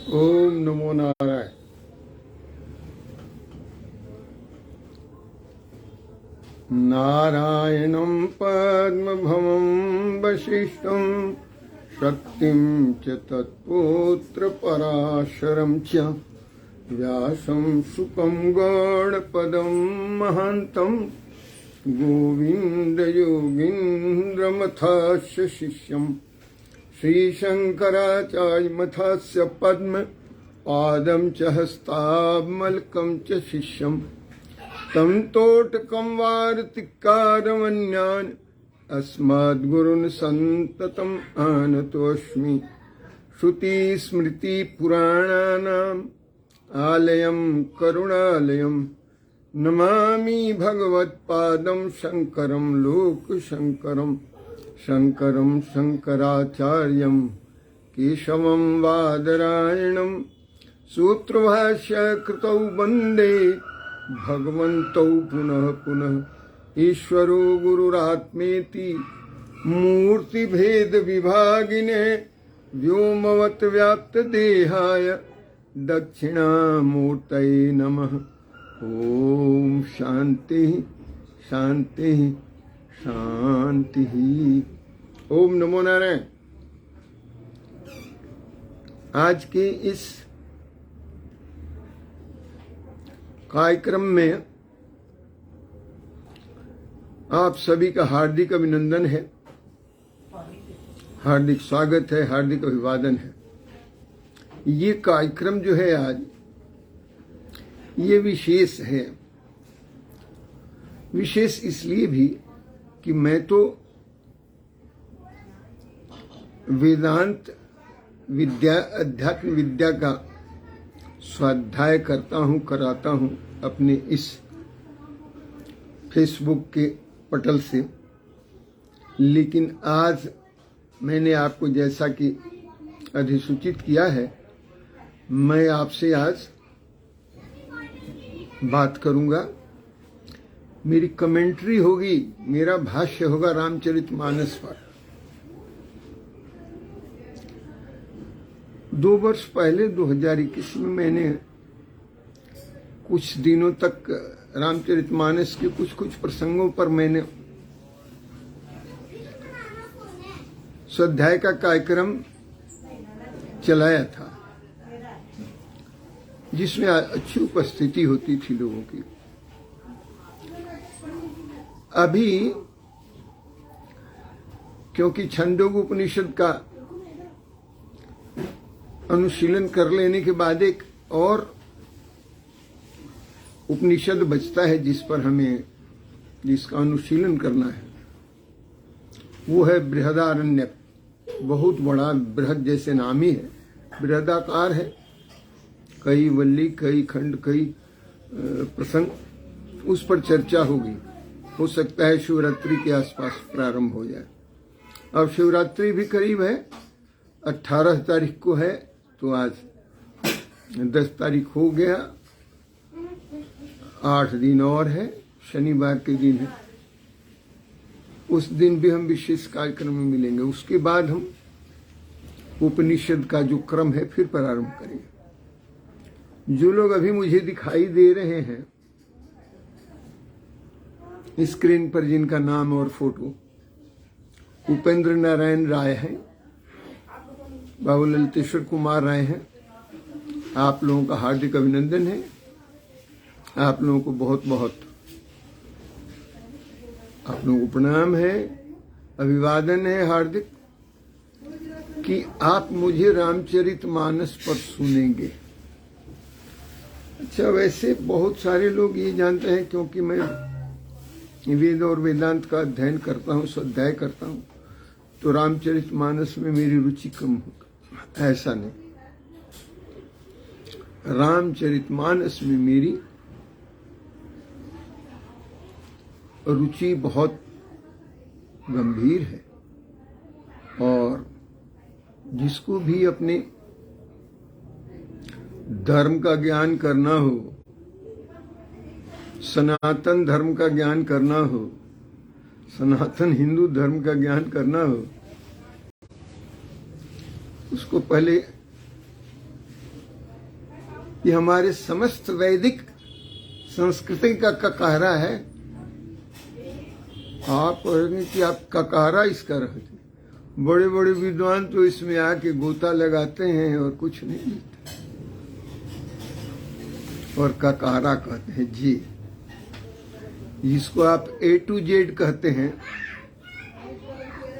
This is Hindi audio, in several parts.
ओम नमो नारायण। नारायणं पद्मभवं वसिष्ठं शक्तिं च तत्पुत्रपराशरं च व्यासं शुकं गौडपदं महान्तं गोविन्दयोगीन्द्रमथास्य शिष्यं श्रीशङ्कराचार्यमथास्य पद्म पादं च हस्तामलकं च शिष्यं तं तोटकं वार्तिकारमन्यान् अस्मद्गुरून् सन्ततम् आनतोऽस्मि। श्रुतिस्मृतिपुराणानाम् आलयं करुणालयं नमामि भगवत्पादं शङ्करं लोकशङ्करं शङ्करं शङ्कराचार्यं केशवं बादरायणं सूत्रभाष्यकृतौ वन्दे भगवन्तौ पुनः पुनः। ईश्वरो गुरुरात्मेति मूर्तिभेदविभागिने व्योमवद्व्याप्तदेहाय दक्षिणामूर्तये नमः। ओम शांति शांति शांति। ओम नमो नारायण। आज के इस कार्यक्रम में आप सभी का हार्दिक अभिनंदन है, हार्दिक स्वागत है, हार्दिक अभिवादन है। ये कार्यक्रम जो है आज ये विशेष है। विशेष इसलिए भी कि मैं तो वेदांत विद्या, अध्यात्म विद्या का स्वाध्याय करता हूँ, कराता हूँ अपने इस फेसबुक के पटल से। लेकिन आज मैंने आपको जैसा कि अधिसूचित किया है, मैं आपसे आज बात करूंगा। मेरी कमेंट्री होगी, मेरा भाष्य होगा रामचरितमानस पर। 2 वर्ष पहले 2021 में मैंने कुछ दिनों तक रामचरितमानस के कुछ प्रसंगों पर मैंने स्वाध्याय का कार्यक्रम चलाया था, जिसमें अच्छी उपस्थिति होती थी लोगों की। अभी क्योंकि छंदोग उपनिषद का अनुशीलन कर लेने के बाद एक और उपनिषद बचता है जिसका अनुशीलन करना है, वो है बृहदारण्यक। बहुत बड़ा, बृहद जैसे नाम ही है, बृहदाकार है। कई वल्ली, कई खंड, कई प्रसंग, उस पर चर्चा होगी। हो सकता है शिवरात्रि के आसपास प्रारंभ हो जाए। अब शिवरात्रि भी करीब है, 18 तारीख को है, तो आज 10 तारीख हो गया, 8 दिन और है, शनिवार के दिन है। उस दिन भी हम विशेष कार्यक्रम में मिलेंगे। उसके बाद हम उपनिषद का जो क्रम है फिर प्रारंभ करेंगे। जो लोग अभी मुझे दिखाई दे रहे हैं स्क्रीन पर, जिनका नाम और फोटो उपेंद्र नारायण राय है, बाबू ललितेश्वर कुमार राय हैं, आप लोगों का हार्दिक अभिनंदन है। आप लोगों को बहुत बहुत आप लोगों को प्रणाम है, अभिवादन है हार्दिक, कि आप मुझे रामचरितमानस पर सुनेंगे। अच्छा, वैसे बहुत सारे लोग ये जानते हैं, क्योंकि मैं वेद और वेदांत का अध्ययन करता हूँ, स्वाध्याय करता हूँ, तो रामचरितमानस में मेरी रुचि कम होगी। ऐसा नहीं, रामचरितमानस में मेरी रुचि बहुत गंभीर है। और जिसको भी अपने धर्म का ज्ञान करना हो, सनातन धर्म का ज्ञान करना हो, सनातन हिंदू धर्म का ज्ञान करना हो, उसको पहले ये हमारे समस्त वैदिक संस्कृति का ककारा है। आप कहेंगे कि आप ककारा इसका रहते, बड़े बड़े विद्वान तो इसमें आके गोता लगाते हैं और कुछ नहीं लिखते और ककारा कहते हैं जी। जिसको आप A to Z कहते हैं,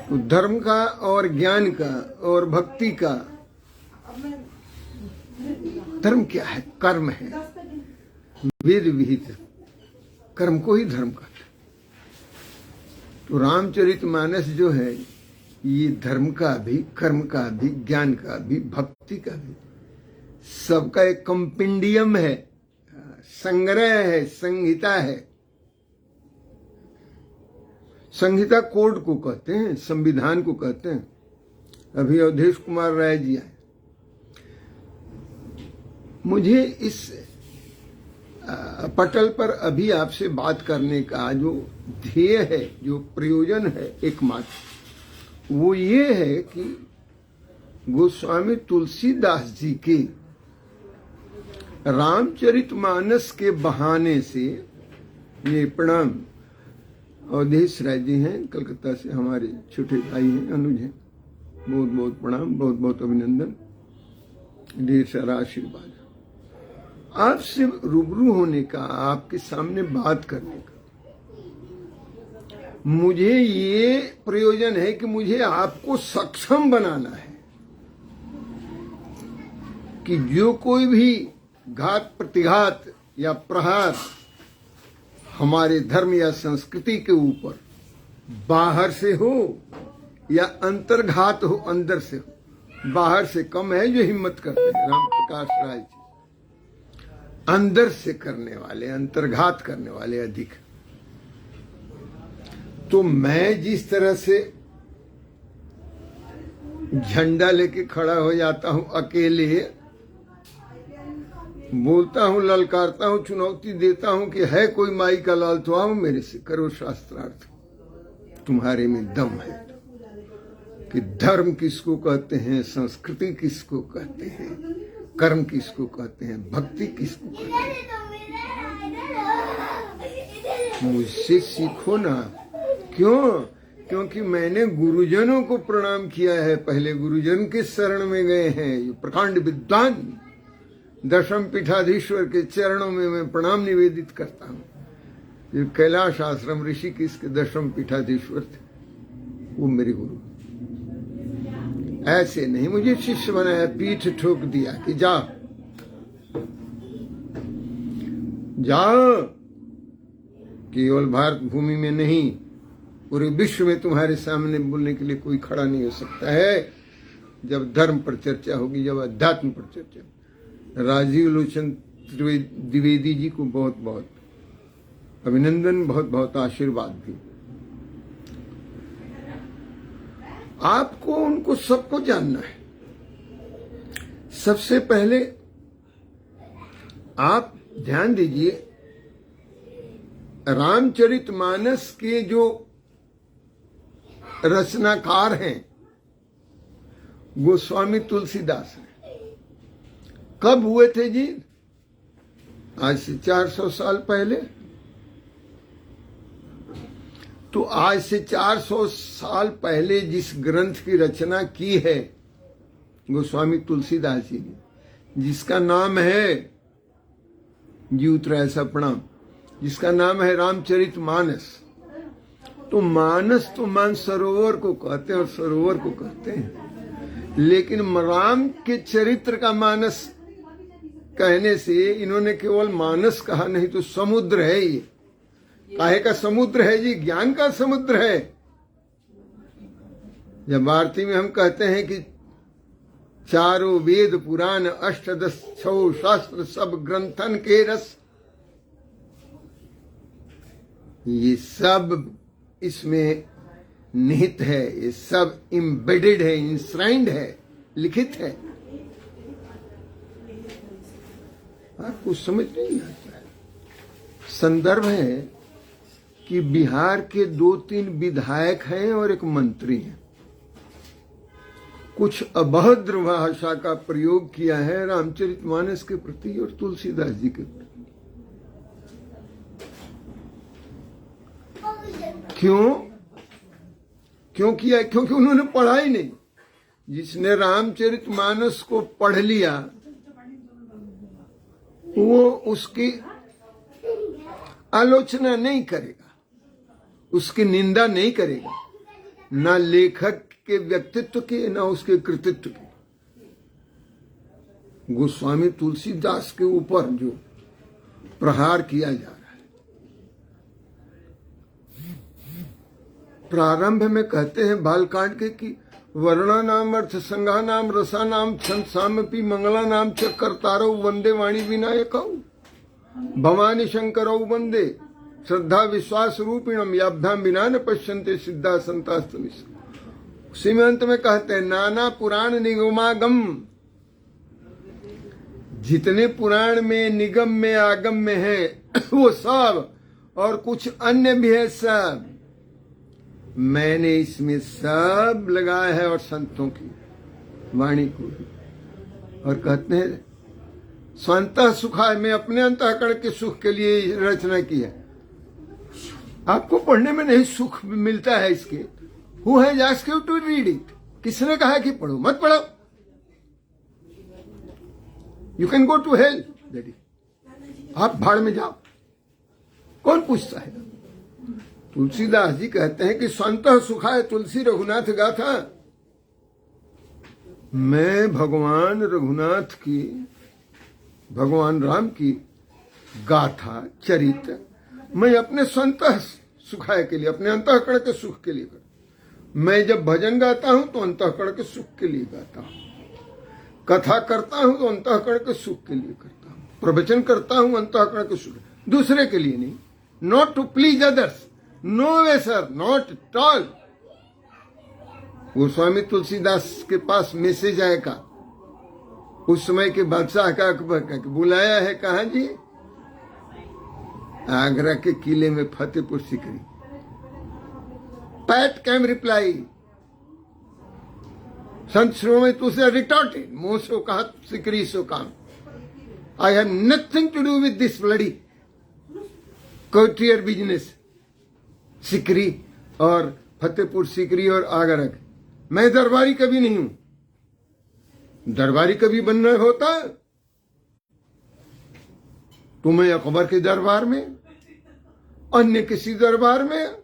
तो धर्म का और ज्ञान का और भक्ति का। धर्म क्या है? कर्म है। वेद विहित कर्म को ही धर्म कहते हैं। तो रामचरितमानस जो है ये धर्म का भी, कर्म का भी, ज्ञान का भी, भक्ति का भी, सबका एक कंपेंडियम है, संग्रह है, संहिता है। संहिता कोड को कहते हैं, संविधान को कहते हैं। अभी अवधेश कुमार राय जी आए। मुझे इस पटल पर अभी आपसे बात करने का जो ध्येय है, जो प्रयोजन है एकमात्र, वो ये है कि गोस्वामी तुलसीदास जी के रामचरितमानस के बहाने से, ये प्रणाम अवधेश राय जी हैं, कलकत्ता से हमारे छोटे भाई हैं, अनुज हैं, बहुत बहुत प्रणाम, बहुत बहुत अभिनंदन, ढेर सारा आशीर्वाद। आपसे रूबरू होने का, आपके सामने बात करने का मुझे ये प्रयोजन है कि मुझे आपको सक्षम बनाना है कि जो कोई भी घात प्रतिघात या प्रहार हमारे धर्म या संस्कृति के ऊपर बाहर से हो या अंतर्घात हो, अंदर से हो। बाहर से कम है जो हिम्मत करते हैं, राम प्रकाश राय जी। अंदर से करने वाले, अंतर्घात करने वाले अधिक। तो मैं जिस तरह से झंडा लेके खड़ा हो जाता हूं, अकेले बोलता हूं, ललकारता हूं, चुनौती देता हूं कि है कोई माई का लाल तो आओ मेरे से करो शास्त्रार्थ, तुम्हारे में दम है। कि धर्म किसको कहते हैं, संस्कृति किसको कहते हैं, कर्म किसको कहते हैं, भक्ति किसको कहते हैं, मुझसे सीखो ना। क्यों? क्योंकि मैंने गुरुजनों को प्रणाम किया है, पहले गुरुजन के शरण में गए हैं। ये प्रकांड विद्वान दशम पीठाधीश्वर के चरणों में मैं प्रणाम निवेदित करता हूँ। ये कैलाश आश्रम ऋषिकेश के दशम पीठाधीश्वर थे, वो मेरे गुरु। ऐसे नहीं मुझे शिष्य बनाया, पीठ ठोक दिया कि जा जाओ, केवल भारत भूमि में नहीं पूरे विश्व में तुम्हारे सामने बोलने के लिए कोई खड़ा नहीं हो सकता है जब धर्म पर चर्चा होगी, जब अध्यात्म पर चर्चा। राजीव लोचन द्विवेदी जी को बहुत बहुत अभिनंदन, बहुत बहुत आशीर्वाद भी। आपको उनको सबको जानना है। सबसे पहले आप ध्यान दीजिए, रामचरितमानस के जो रचनाकार हैं गोस्वामी तुलसीदास हैं। कब हुए थे जी? आज से 400 साल पहले। तो आज से 400 साल पहले जिस ग्रंथ की रचना की है गोस्वामी तुलसीदास जी ने, जिसका नाम है जीवत्रय सपना, जिसका नाम है रामचरितमानस। तो मानस तो मानसरोवर को कहते हैं और सरोवर को कहते हैं, लेकिन राम के चरित्र का मानस कहने से इन्होंने केवल मानस कहा, नहीं तो समुद्र है ये। काहे का समुद्र है जी? ज्ञान का समुद्र है। जब भारती में हम कहते हैं कि चारों वेद पुराण अष्टदश छो शास्त्र सब ग्रंथन के रस, ये सब इसमें निहित है, ये सब इम्बेडेड है, इंश्राइंड है, लिखित है। आपको समझ नहीं आता है। संदर्भ है कि बिहार के 2-3 विधायक हैं और एक मंत्री हैं। कुछ अभद्र भाषा का प्रयोग किया है रामचरितमानस के प्रति और तुलसीदास जी के प्रति। क्यों किया? क्योंकि उन्होंने पढ़ा ही नहीं। जिसने रामचरितमानस को पढ़ लिया वो उसकी आलोचना नहीं करेगा, उसकी निंदा नहीं करेगा, ना लेखक के व्यक्तित्व की ना उसके कृतित्व की। गोस्वामी तुलसीदास के ऊपर जो प्रहार किया जा रहा है, प्रारंभ में कहते हैं बालकांड के कि वर्णा नाम अर्थ संज्ञा नाम रसा नाम छंद सामपि मंगला नाम च कर्तारौ वंदे वाणी विनायकौ भवानी शंकरौ वंदे श्रद्धा विश्वास रूपिणम याभ्याम विना न पश्यन्ते सिद्धा संतास्तमिस। उसी में अंत में कहते हैं नाना पुराण निगमागम, जितने पुराण में निगम में आगम में है वो सब और कुछ अन्य भी है सब मैंने इसमें सब लगाया है और संतों की वाणी को भी। और कहते हैं स्वंतः सुखाय, मैं अपने अंतःकरण के सुख के लिए रचना की है। आपको पढ़ने में नहीं सुख मिलता है इसके। Who has asked you to read it? किसने कहा कि पढ़ो? मत पढ़ो, you can go to hell daddy, आप भाड़ में जाओ, कौन पूछता है? तुलसीदास जी कहते हैं कि स्वंतः सुखाय तुलसी रघुनाथ गाथा। मैं भगवान रघुनाथ की, भगवान राम की गाथा चरित्र मैं अपने स्वंतः सुखाय के लिए, अपने अंतःकरण के सुख के लिए करता। मैं जब भजन गाता हूं तो अंतःकरण के सुख के लिए गाता हूं, कथा करता हूं तो अंतःकरण के सुख के लिए करता हूं, प्रवचन करता हूं अंतःकरण के सुख, दूसरे के लिए नहीं। Not to please others, no way sir, not at all. Goswami Tulsidas के पास मैसेज आएगा उस समय के बादशाह का, अकबर का, बुलाया है कहा जी? आगरा के किले में Fatehpur Sikri. Pat came reply, संत श्रोमणी तुलसी रिटॉर्टेड, मुंह सो कहा सीकरी सो काम, I have nothing to do with this bloody courtier business. Sikri और फतेहपुर सीकरी और आगरा, मैं दरबारी कभी नहीं हूं। दरबारी कभी बनना होता तो मैं अकबर के दरबार में, अन्य किसी दरबार में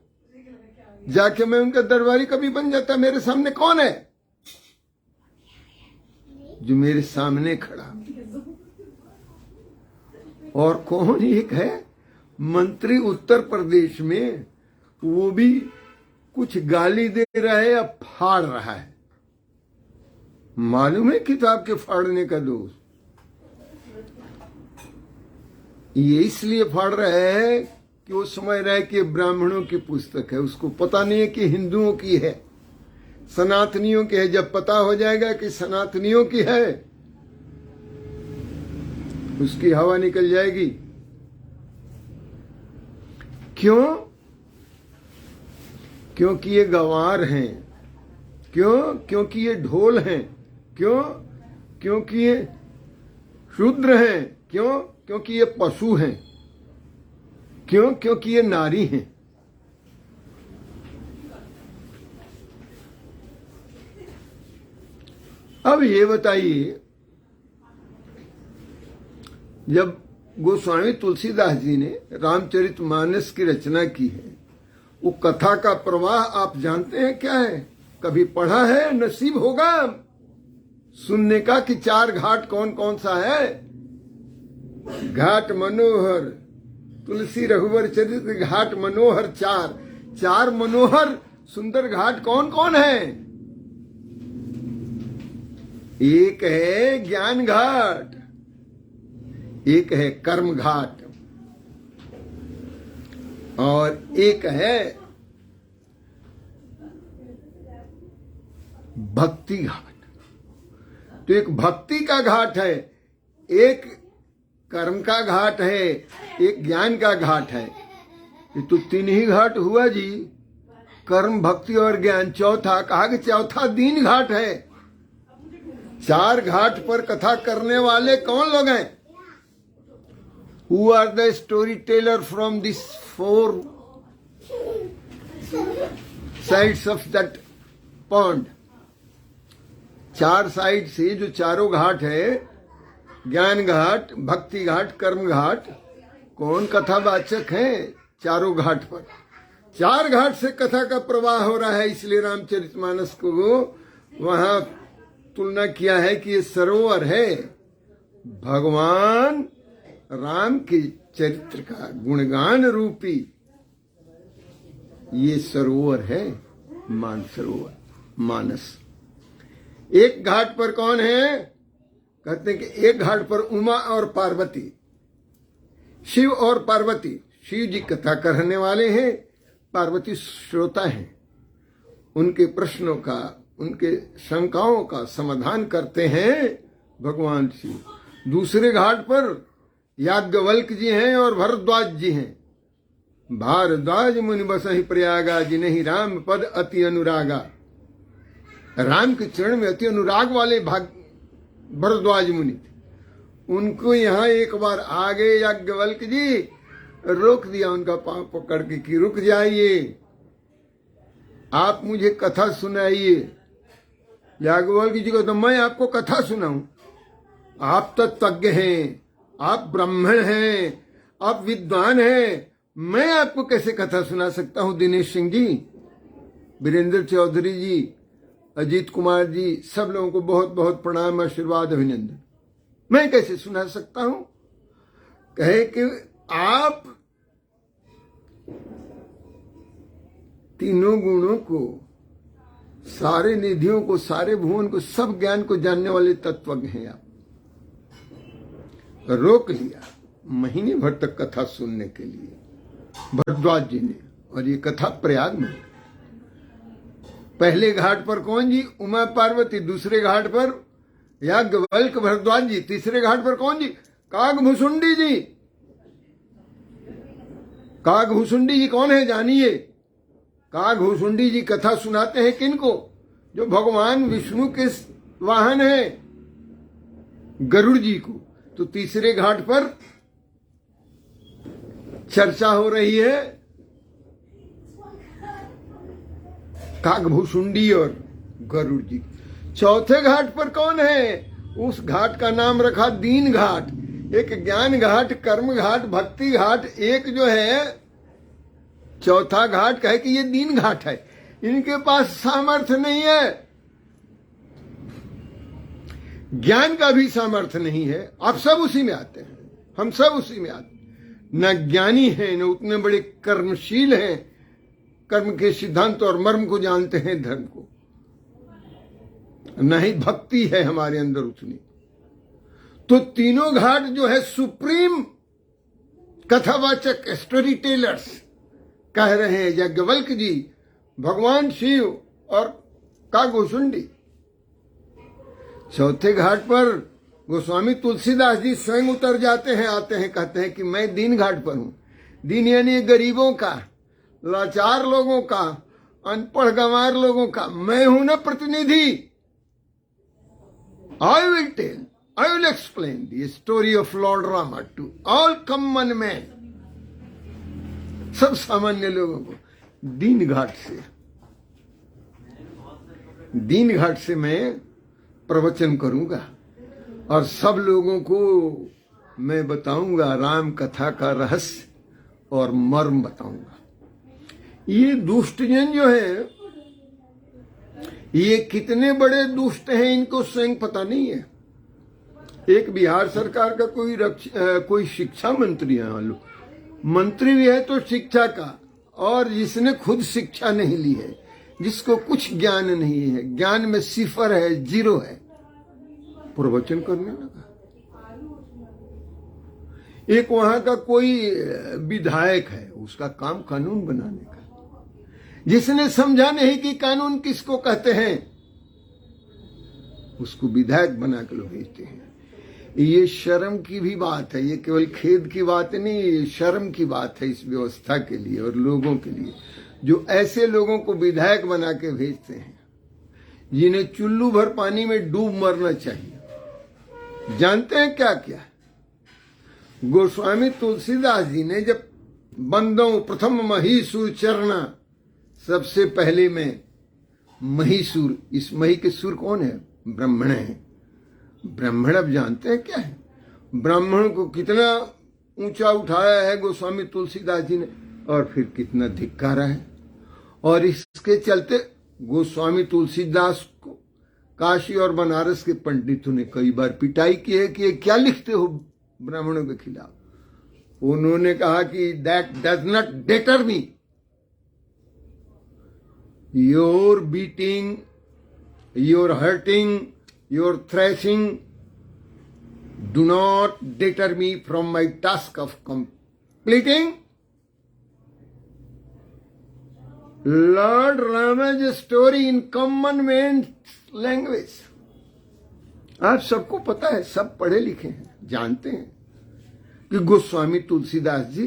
जाके मैं उनका दरबारी कभी बन जाता। मेरे सामने कौन है जो मेरे सामने खड़ा? और कौन एक है मंत्री उत्तर प्रदेश में, वो भी कुछ गाली दे रहा है या फाड़ रहा है। मालूम है किताब के फाड़ने का दोष? ये इसलिए फाड़ रहा है कि वो समझ रहा है कि ब्राह्मणों की पुस्तक है, उसको पता नहीं है कि हिंदुओं की है, सनातनियों की है। जब पता हो जाएगा कि सनातनियों की है, उसकी हवा निकल जाएगी। क्यों? क्योंकि ये गंवार हैं। क्यों? क्योंकि ये ढोल हैं। क्यों? क्योंकि ये शूद्र हैं। क्यों? क्योंकि ये पशु हैं। क्यों? क्योंकि ये नारी हैं। अब ये बताइए, जब गोस्वामी तुलसीदास जी ने रामचरितमानस की रचना की है, वो कथा का प्रवाह आप जानते हैं क्या है? कभी पढ़ा है? नसीब होगा सुनने का कि चार घाट कौन कौन सा है। घाट मनोहर, तुलसी रघुवर चरित्र घाट मनोहर, चार मनोहर सुंदर घाट कौन कौन है? एक है ज्ञान घाट, एक है कर्म घाट, और एक है भक्ति घाट। तो एक भक्ति का घाट है, एक कर्म का घाट है, एक ज्ञान का घाट है। ये तो तीन ही घाट हुआ जी, कर्म भक्ति और ज्ञान। चौथा कहा कि चौथा दीन घाट है, चार घाट पर कथा करने वाले कौन लोग हैं? Who are the storyteller from these four sides of that pond? चार साइड से जो चारों घाट है, ज्ञान घाट, भक्ति घाट, कर्म घाट, कौन कथावाचक हैं चारों घाट पर? चार घाट से कथा का प्रवाह हो रहा है, इसलिए रामचरितमानस को वहां तुलना किया है कि ये सरोवर है भगवान राम के चरित्र का गुणगान रूपी। ये सरोवर है मानसरोवर, मानस। एक घाट पर कौन है? कहते हैं कि एक घाट पर उमा और पार्वती, शिव और पार्वती। शिव जी कथा करने वाले हैं, पार्वती श्रोता हैं। उनके प्रश्नों का, उनके शंकाओं का समाधान करते हैं भगवान शिव। दूसरे घाट पर याज्ञवल्क जी हैं और भरद्वाज जी हैं। भारद्वाज मुनि बसहि प्रयागा, जिन्हि राम पद अति अनुरागा। राम के चरण में अति अनुराग वाले भरद्वाज मुनि थे। उनको यहाँ एक बार आ गए याज्ञवल्क जी, रोक दिया उनका पांव पकड़ के कि रुक जाइए, आप मुझे कथा सुनाइए। याज्ञवल्क जी को तो मैं आपको कथा सुनाऊं? आप तो तज्ञ हैं, आप ब्राह्मण हैं, आप विद्वान हैं, मैं आपको कैसे कथा सुना सकता हूं? दिनेश सिंह जी, वीरेंद्र चौधरी जी, अजीत कुमार जी, सब लोगों को बहुत बहुत प्रणाम, आशीर्वाद, अभिनंदन। मैं कैसे सुना सकता हूं? कहे कि आप तीनों गुणों को, सारे निधियों को, सारे भुवन को, सब ज्ञान को जानने वाले तत्वज्ञ हैं आप। रोक लिया महीने भर तक कथा सुनने के लिए भरद्वाज जी ने, और ये कथा प्रयाग में। पहले घाट पर कौन जी? उमा पार्वती। दूसरे घाट पर याज्ञवल्क भरद्वाज जी। तीसरे घाट पर कौन जी? कागभूषुंडी जी। कागभूषुंडी जी कौन है जानिए? कागभूषुंडी जी कथा सुनाते हैं किनको? जो भगवान विष्णु के वाहन है, गरुड़ जी को। तो तीसरे घाट पर चर्चा हो रही है कागभूषुंडी और गरुड़ जी। चौथे घाट पर कौन है? उस घाट का नाम रखा दीन घाट। एक ज्ञान घाट, कर्म घाट, भक्ति घाट, एक जो है चौथा घाट कहे कि ये दीन घाट है। इनके पास सामर्थ्य नहीं है, ज्ञान का भी सामर्थ्य नहीं है। आप सब उसी में आते हैं, हम सब उसी में आते हैं। न ज्ञानी है, न उतने बड़े कर्मशील हैं, कर्म के सिद्धांत और मर्म को जानते हैं, धर्म को। न ही भक्ति है हमारे अंदर उतनी। तो तीनों घाट जो है सुप्रीम कथावाचक, स्टोरी टेलर्स कह रहे हैं याज्ञवल्क जी, भगवान शिव और कागभूषुंडी। चौथे घाट पर गोस्वामी तुलसीदास जी स्वयं उतर जाते हैं, आते हैं, कहते हैं कि मैं दीन घाट पर हूं। दीन यानी गरीबों का, लाचार लोगों का, अनपढ़ गंवार लोगों का मैं हूं ना प्रतिनिधि। I will tell, I will explain the story of Lord Rama to all common man, सब सामान्य लोगों को। दीन घाट से मैं प्रवचन करूंगा और सब लोगों को मैं बताऊंगा राम कथा का रहस्य और मर्म बताऊंगा। ये दुष्टजन जो है, ये कितने बड़े दुष्ट हैं इनको स्वयं पता नहीं है। एक बिहार सरकार का कोई शिक्षा मंत्री है, मंत्री भी है तो शिक्षा का, और जिसने खुद शिक्षा नहीं ली है, जिसको कुछ ज्ञान नहीं है, ज्ञान में सिफर है, जीरो है, प्रवचन करने लगा। एक वहां का कोई विधायक है, उसका काम कानून बनाने का, जिसने समझा नहीं कि कानून किसको कहते हैं, उसको विधायक बना के लोग भेजते हैं। ये शर्म की भी बात है, ये केवल खेद की बात नहीं, ये शर्म की बात है इस व्यवस्था के लिए और लोगों के लिए, जो ऐसे लोगों को विधायक बना के भेजते हैं। जिन्हें चुल्लू भर पानी में डूब मरना चाहिए। जानते हैं क्या क्या? गोस्वामी तुलसीदास जी ने जब बंदों प्रथम महीसुर चरना, सबसे पहले में महीसुर, इस मही के सुर कौन है? ब्राह्मण है। ब्राह्मण अब जानते हैं क्या है? ब्राह्मण को कितना ऊंचा उठाया है गोस्वामी तुलसीदास जी ने, और फिर कितना धिक्कारा है। और इसके चलते गोस्वामी तुलसीदास को काशी और बनारस के पंडितों ने कई बार पिटाई की है कि ये क्या लिखते हो ब्राह्मणों के खिलाफ। उन्होंने कहा कि that does not deter me, your beating, your hurting, your thrashing do not deter me from my task of completing Lord Rama's story in common man's language। आप सबको पता है, सब पढ़े लिखे हैं, जानते हैं कि गोस्वामी तुलसीदास जी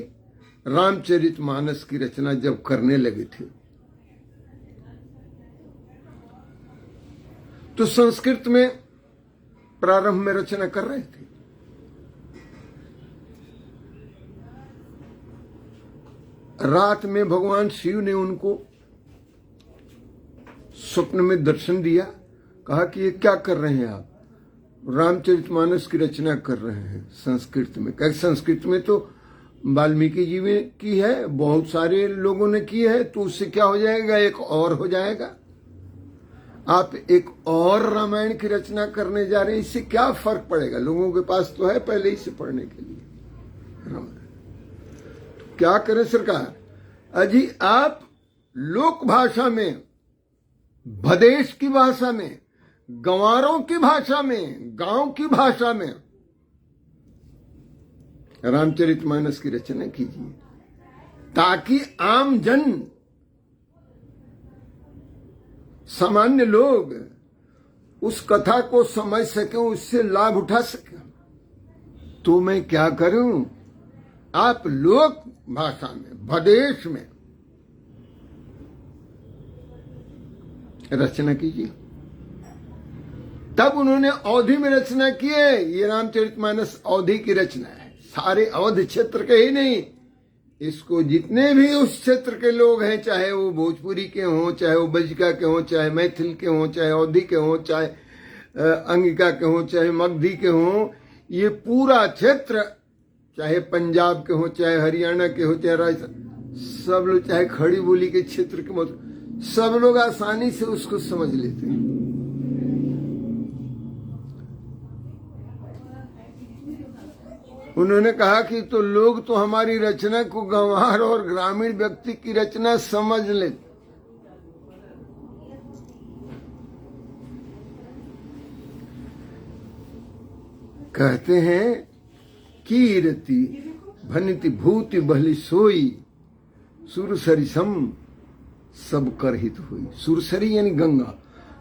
रामचरितमानस की रचना जब करने लगे थे तो संस्कृत में प्रारंभ में रचना कर रहे थे। रात में भगवान शिव ने उनको स्वप्न में दर्शन दिया, कहा कि ये क्या कर रहे हैं आप? रामचरितमानस की रचना कर रहे हैं संस्कृत में। कह संस्कृत में तो वाल्मीकि जी ने की है, बहुत सारे लोगों ने की है, तो उससे क्या हो जाएगा? एक और हो जाएगा। आप एक और रामायण की रचना करने जा रहे हैं, इससे क्या फर्क पड़ेगा? लोगों के पास तो है पहले ही से पढ़ने के लिए रामायण। तो क्या करें सरकार? अजी आप लोक भाषा में, भदेश की भाषा में, गंवारों की भाषा में, गांव की भाषा में रामचरितमानस की रचना कीजिए, ताकि आम जन, सामान्य लोग उस कथा को समझ सके, उससे लाभ उठा सके। तो मैं क्या करूं? आप लोक भाषा में, भदेश में रचना कीजिए। तब उन्होंने अवधि में रचना की है। ये रामचरितमानस अवधि की रचना है, सारे अवध क्षेत्र के ही नहीं, इसको जितने भी उस क्षेत्र के लोग हैं, चाहे वो भोजपुरी के हों, चाहे वो बजिका के हों, चाहे मैथिल के हों, चाहे अवधी के हों, चाहे अंगिका के हों, चाहे मगधी के हों, ये पूरा क्षेत्र, चाहे पंजाब के हों, चाहे हरियाणा के हों, चाहे राजस्थान, सब लोग, चाहे खड़ी बोली के क्षेत्र के, सब लोग आसानी से उसको समझ लेते हैं। उन्होंने कहा कि तो लोग तो हमारी रचना को गंवार और ग्रामीण व्यक्ति की रचना समझ ले। कहते हैं कीरति भनिति भूति बहली सोई, सुरसरिसम सब कर हित हुई। सुरसरी यानी गंगा।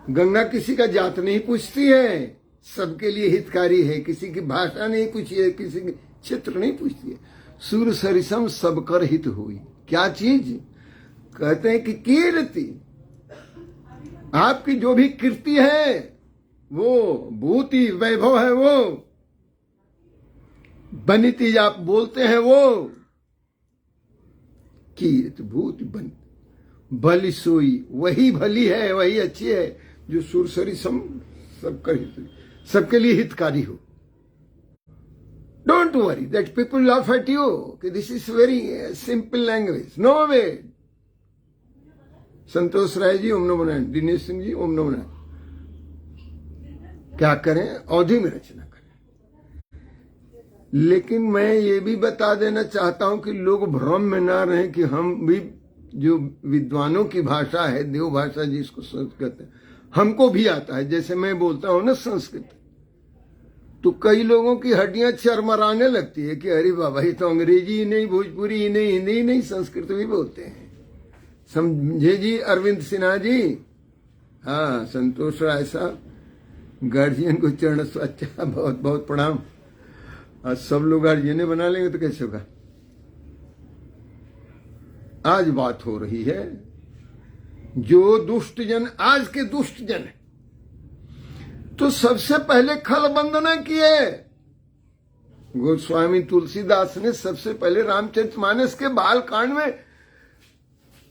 गंगा किसी का जात नहीं पूछती है, सबके लिए हितकारी है, किसी की भाषा नहीं पूछी है, किसी की क्षेत्र नहीं पूछती है। सूर सरिसम सब कर हित हुई। क्या चीज? कहते हैं कि कीर्ति, आपकी जो भी कीर्ति है, वो भूति वैभव है, वो बनिति आप बोलते हैं, वो कीर्ति भूति बन भली सोई, वही भली है, वही अच्छी है जो सुरसरिसम सब कर हित, सबके लिए हितकारी हो। Don't worry that people laugh at you कि this is very simple language. No way. Santosh Rai ji ओम नमो नारायण, दिनेश सिंह जी ओम नमो नारायण। क्या करें? अवधि में रचना करें। लेकिन मैं ये भी बता देना चाहता हूं कि लोग भ्रम में ना रहें कि हम भी, जो विद्वानों की भाषा है, देव भाषा जिसको संस्कृत कहते हैं, हमको भी आता है। जैसे मैं बोलता हूं ना संस्कृत, तो कई लोगों की हड्डियां चरमराने लगती है कि अरे बाबा ये तो अंग्रेजी ही नहीं, भोजपुरी ही नहीं, हिंदी ही नहीं, संस्कृत भी बोलते हैं। समझे जी अरविंद सिन्हा जी? हाँ, संतोष राय साहब, गार्जियन को चरण अच्छा बहुत बहुत प्रणाम। आज सब लोग गार्जियन बना लेंगे तो कैसे होगा? आज बात हो रही है जो दुष्ट जन, आज के दुष्ट जन तो सबसे पहले खल वंदना किए। गोस्वामी तुलसीदास ने सबसे पहले रामचरितमानस के बाल कांड में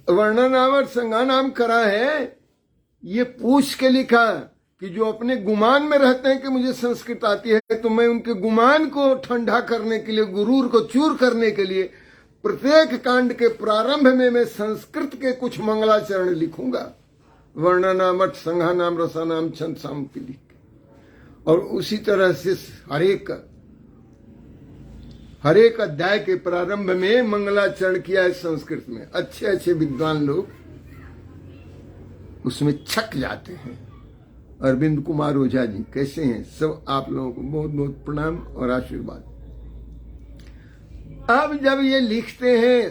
वर्णनाम और संज्ञानाम करा है, ये पूछ के लिखा कि जो अपने गुमान में रहते हैं कि मुझे संस्कृत आती है, तो मैं उनके गुमान को ठंडा करने के लिए, गुरूर को चूर करने के लिए प्रत्येक कांड के प्रारंभ में मैं संस्कृत के कुछ मंगलाचरण लिखूंगा। वर्णनाम संज्ञानाम रसानाम छंद साम की लिख, और उसी तरह से हरेक अध्याय के प्रारंभ में मंगलाचरण किया है संस्कृत में। अच्छे अच्छे विद्वान लोग उसमें छक जाते हैं। अरविंद कुमार ओझा जी कैसे हैं? सब आप लोगों को बहुत बहुत प्रणाम और आशीर्वाद। अब जब ये लिखते हैं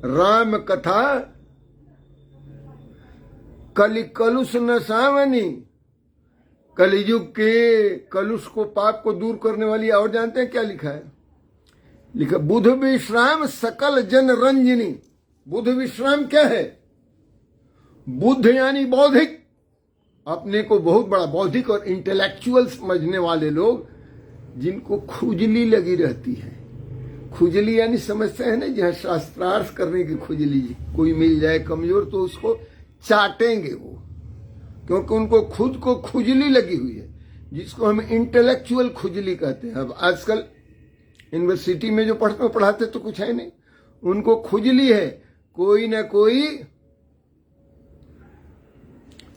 राम कथा कलि कलुष न सावनी, कलियुग के कलुष को, पाप को दूर करने वाली, और जानते हैं क्या लिखा है? लिखा बुध विश्राम सकल जन रंजनी। बुध विश्राम क्या है? बुद्ध यानी बौद्धिक, अपने को बहुत बड़ा बौद्धिक और इंटेलेक्चुअल समझने वाले लोग, जिनको खुजली लगी रहती है। खुजली यानी समझते हैं ना, जहाँ शास्त्रार्थ करने की खुजली, कोई मिल जाए कमजोर तो उसको चाटेंगे वो, क्योंकि उनको खुद को खुजली लगी हुई है, जिसको हम इंटेलेक्चुअल खुजली कहते हैं। अब आजकल यूनिवर्सिटी में जो पढ़ाते तो कुछ है नहीं, उनको खुजली है, कोई ना कोई।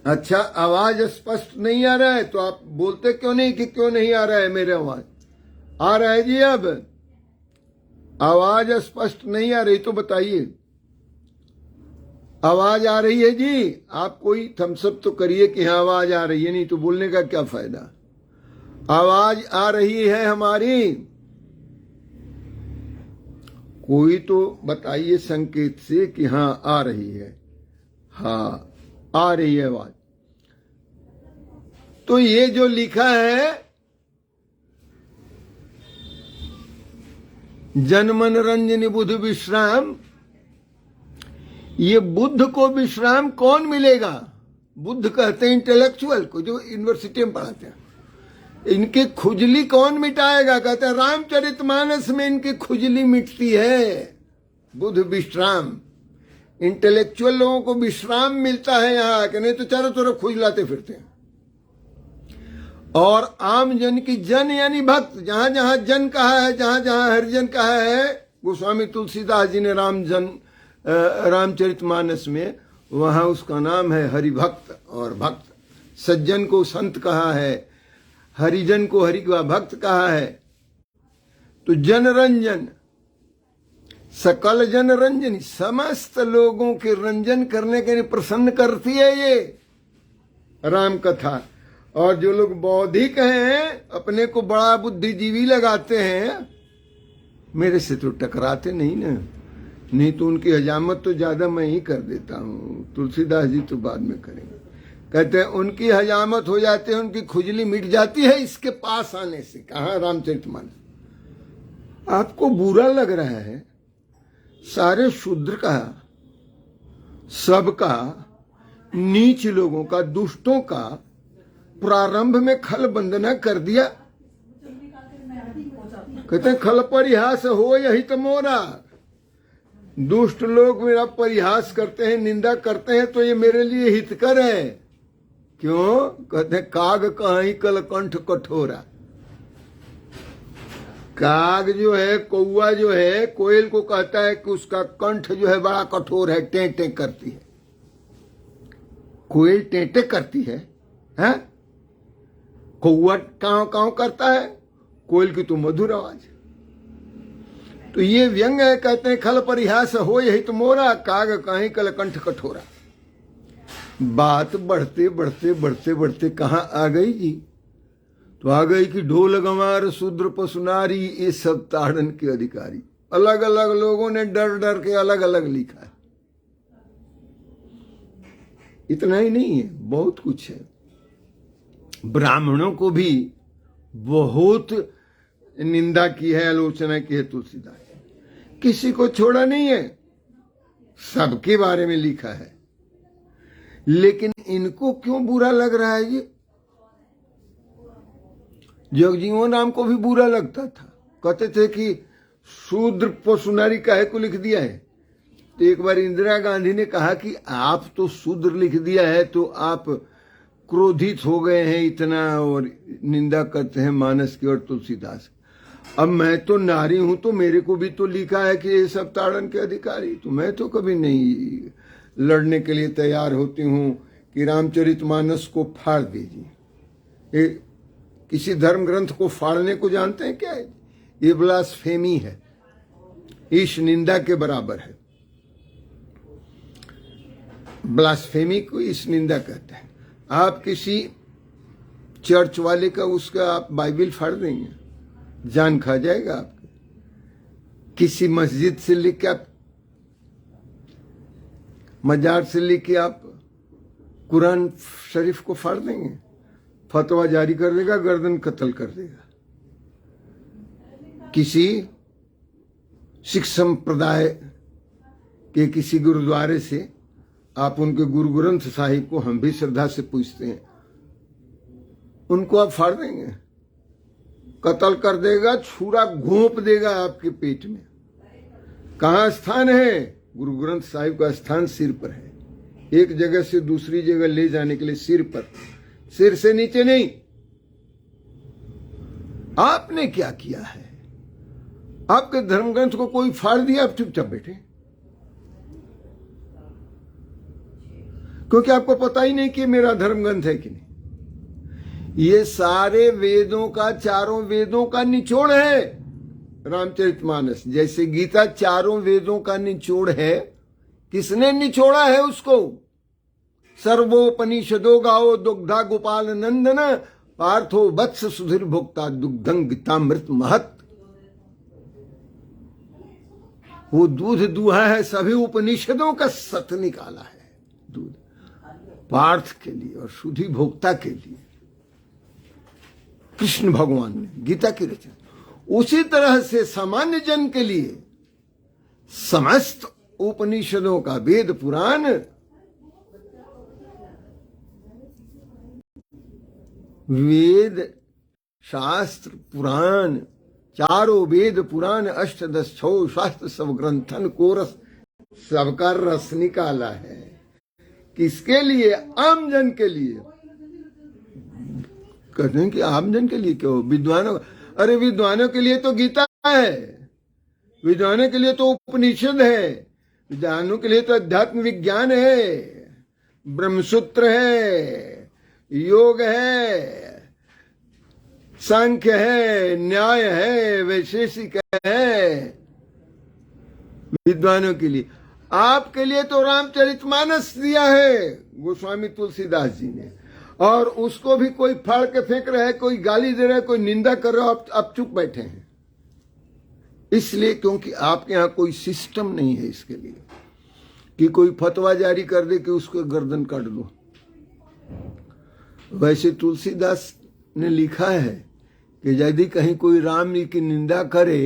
अच्छा, आवाज स्पष्ट नहीं आ रहा है तो आप बोलते क्यों नहीं कि क्यों नहीं आ रहा है? मेरे आवाज आ रहा है जी? अब आवाज स्पष्ट नहीं आ रही तो बताइए। आवाज आ रही है जी? आप कोई थम्सअप तो करिए कि हाँ आवाज आ रही है, नहीं तो बोलने का क्या फायदा। आवाज आ रही है हमारी? कोई तो बताइए संकेत से कि हाँ आ रही है। हाँ आ रही है आवाज। तो ये जो लिखा है जनमन रंजनी बुध विश्राम, ये बुद्ध को विश्राम कौन मिलेगा? बुद्ध कहते हैं इंटेलेक्चुअल को, जो यूनिवर्सिटी में पढ़ाते हैं। इनकी खुजली कौन मिटाएगा? कहते हैं रामचरितमानस में इनकी खुजली मिटती है। बुध विश्राम, इंटेलेक्चुअल लोगों को विश्राम मिलता है यहाँ आके, नहीं तो चारों तरफ खुजलाते फिरते हैं। और आम जन की, जन यानी भक्त, जहां जहां जन कहा है, जहां जहां हरिजन कहा है, गोस्वामी तुलसीदास जी ने रामचरितमानस में, वहां उसका नाम है हरिभक्त और भक्त। सज्जन को संत कहा है, हरिजन को हरि का भक्त कहा है। तो जनरंजन, सकल जन रंजनी, समस्त लोगों के रंजन करने के लिए प्रसन्न करती है ये राम कथा। और जो लोग बौद्धिक हैं, अपने को बड़ा बुद्धिजीवी लगाते हैं, मेरे से तो टकराते नहीं ना, नहीं तो उनकी हजामत तो ज्यादा मैं ही कर देता हूँ। तुलसीदास जी तो बाद में करेंगे। कहते हैं उनकी हजामत हो जाती है, उनकी खुजली मिट जाती है इसके पास आने से। कहा रामचरितमानस। आपको बुरा लग रहा है, सारे शूद्र का, सबका, नीच लोगों का, दुष्टों का प्रारंभ में खल वंदना कर दिया। कहते हैं खल परिहास हो यही तो मोरा। दुष्ट लोग मेरा परिहास करते हैं, निंदा करते हैं, तो ये मेरे लिए हितकर है। क्यों? कहते हैं काग कहीं कलकंठ कठोरा। काग जो है, कौआ जो है, कोयल को कहता है कि उसका कंठ जो है बड़ा कठोर है, टेंटे करती है। कोयल टेंटे करती है, हैं? कौआ काव काव करता है, कोयल की तो मधुर आवाज। तो ये व्यंग है। कहते हैं खल परिहास हो यही तो मोरा, काग कहीं कलकंठ कठोरा। बात बढ़ते बढ़ते बढ़ते बढ़ते कहाँ आ गई जी? तो आ गई कि ढोल गंवार शूद्र पशुनारी ये सब ताड़न के अधिकारी। अलग अलग लोगों ने डर डर के अलग अलग लिखा है। इतना ही नहीं है, बहुत कुछ है। ब्राह्मणों को भी बहुत निंदा की है, आलोचना की है तुलसीदास। किसी को छोड़ा नहीं है, सबके बारे में लिखा है। लेकिन इनको क्यों बुरा लग रहा है जी? जगजीवन राम को भी बुरा लगता था, कहते थे कि शूद्र पशु नारी काहे को लिख दिया है। तो एक बार इंदिरा गांधी ने कहा कि आप तो शूद्र लिख दिया है तो आप क्रोधित हो गए हैं इतना और निंदा करते हैं मानस की और तुलसीदास। अब मैं तो नारी हूं तो मेरे को भी तो लिखा है कि ये सब ताड़न के अधिकारी, तो मैं तो कभी नहीं लड़ने के लिए तैयार होती हूं कि रामचरितमानस को फाड़ दीजिए। किसी धर्म ग्रंथ को फाड़ने को जानते हैं क्या है? ये ब्लास्फेमी है, ईश निंदा के बराबर है। ब्लास्फेमी को ईश निंदा कहते हैं। आप किसी चर्च वाले का उसका आप बाइबल फाड़ देंगे, जान खा जाएगा आपकी। किसी मस्जिद से लेके आप मजार से लेके आप कुरान शरीफ को फाड़ देंगे, फतवा जारी कर देगा, गर्दन कत्ल कर देगा। किसी सिख संप्रदाय के किसी गुरुद्वारे से आप उनके गुरु ग्रंथ साहिब को हम भी श्रद्धा से पूछते हैं, उनको आप फाड़ देंगे, कत्ल कर देगा, छुरा घोंप देगा आपके पेट में। कहाँ स्थान है? गुरु ग्रंथ साहिब का स्थान सिर पर है। एक जगह से दूसरी जगह ले जाने के लिए सिर पर, सिर से नीचे नहीं। आपने क्या किया है? आपके धर्म ग्रंथ को कोई फाड़ दिया, आप चुपचाप बैठे, क्योंकि आपको पता ही नहीं कि मेरा धर्म ग्रंथ है कि नहीं। ये सारे वेदों का, चारों वेदों का निचोड़ है रामचरितमानस। जैसे गीता चारों वेदों का निचोड़ है, किसने निचोड़ा है उसको? सर्वोपनिषदो गाओ दुग्धा गोपाल नंदन पार्थो वत्स सुधीर भोक्ता दुग्धं गीतामृत महत। वो दूध दुहा है, सभी उपनिषदों का सत निकाला है दूध, पार्थ के लिए और सुधी भोक्ता के लिए कृष्ण भगवान ने गीता की रचना। उसी तरह से सामान्य जन के लिए समस्त उपनिषदों का, वेद पुराण, वेद शास्त्र पुराण, चारों वेद पुराण, अष्टदश छो शास्त्र सब ग्रंथन को रस, सबका रस निकाला है। किसके लिए? आम जन के लिए। कहते हैं कि आम जन के लिए क्यों? विद्वानों, अरे विद्वानों के लिए तो गीता है, विद्वानों के लिए तो उपनिषद है, विद्वानों के लिए तो अध्यात्म विज्ञान है, ब्रह्मसूत्र है, योग है, सांख्य है, न्याय है, वैशेषिक है। विद्वानों के लिए, आपके लिए तो रामचरितमानस दिया है गोस्वामी तुलसीदास जी ने, और उसको भी कोई फाड़ के फेंक रहा है, कोई गाली दे रहा है, कोई निंदा कर रहा है, आप चुप बैठे हैं। इसलिए क्योंकि आपके यहां कोई सिस्टम नहीं है इसके लिए कि कोई फतवा जारी कर दे कि उसको गर्दन काट दो। वैसे तुलसीदास ने लिखा है कि यदि कहीं कोई राम जी की निंदा करे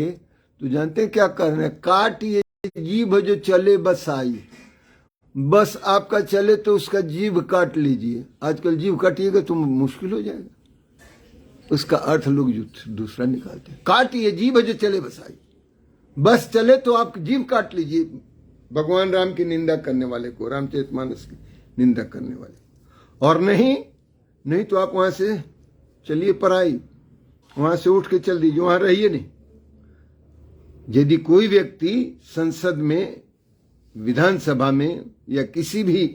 तो जानते हैं क्या करना है? काटिए जीभ जो चले बस आई, बस आपका चले तो उसका जीभ काट लीजिए। आजकल जीभ काटिएगा तो मुश्किल हो जाएगा। उसका अर्थ लोग दूसरा निकालते हैं, काटिए जीभ जो चले बस आई, बस चले तो आप जीभ काट लीजिए। भगवान राम की निंदा करने वाले को, रामचरितमानस की निंदा करने वाले, और नहीं तो आप वहां से चलिए पराई, वहां से उठ के चल दीजिए, वहां रहिए नहीं। यदि कोई व्यक्ति संसद में, विधानसभा में या किसी भी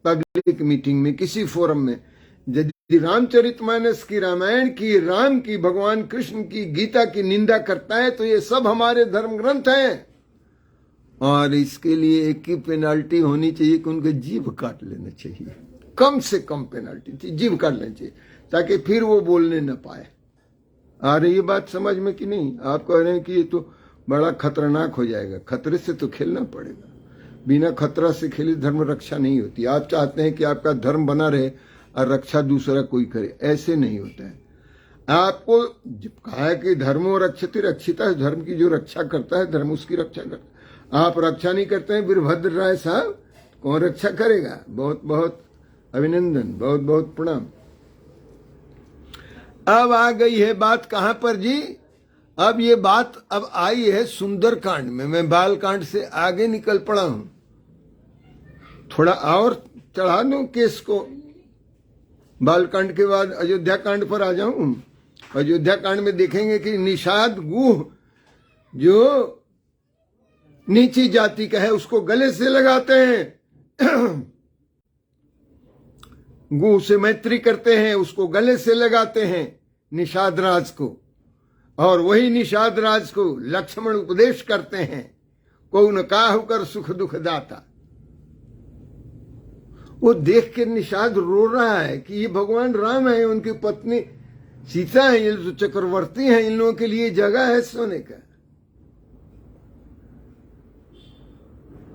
पब्लिक मीटिंग में, किसी फोरम में यदि रामचरितमानस की, रामायण की, राम की, भगवान कृष्ण की, गीता की निंदा करता है तो ये सब हमारे धर्म ग्रंथ हैं, और इसके लिए एक ही पेनाल्टी होनी चाहिए कि उनके जीभ काट लेना चाहिए। कम से कम पेनाल्टी जीभ काट लेना चाहिए, ताकि फिर वो बोलने न पाए। आ रही है बात समझ में कि नहीं? आप कह रहे हैं कि ये तो बड़ा खतरनाक हो जाएगा। खतरे से तो खेलना पड़ेगा, बिना खतरा से खेले धर्म रक्षा नहीं होती। आप चाहते हैं कि आपका धर्म बना रहे और रक्षा दूसरा कोई करे, ऐसे नहीं होता है। आपको जब कहा है कि धर्मो रक्षति रक्षिता, धर्म की जो रक्षा करता है धर्म उसकी रक्षा करता है। आप रक्षा नहीं करते हैं वीरभद्र राय साहब, कौन रक्षा करेगा? बहुत बहुत अभिनंदन, बहुत बहुत प्रणाम। अब आ गई है बात कहां पर जी? अब ये बात अब आई है सुंदरकांड में। मैं बालकांड से आगे निकल पड़ा हूं, थोड़ा और चढ़ा दूं केस को। बालकांड के बाद अयोध्या कांड पर आ जाऊं। अयोध्या कांड में देखेंगे कि निषाद गुह जो नीची जाति का है उसको गले से लगाते हैं, गुह से मैत्री करते हैं, उसको गले से लगाते हैं निषाद राज को, और वही निषाद राज को लक्ष्मण उपदेश करते हैं, को न काहु कर सुख दुख दाता। वो देख के निषाद रो रहा है कि ये भगवान राम है, उनकी पत्नी सीता है, ये तो चक्रवर्ती है, इन लोगों के लिए जगह है सोने का।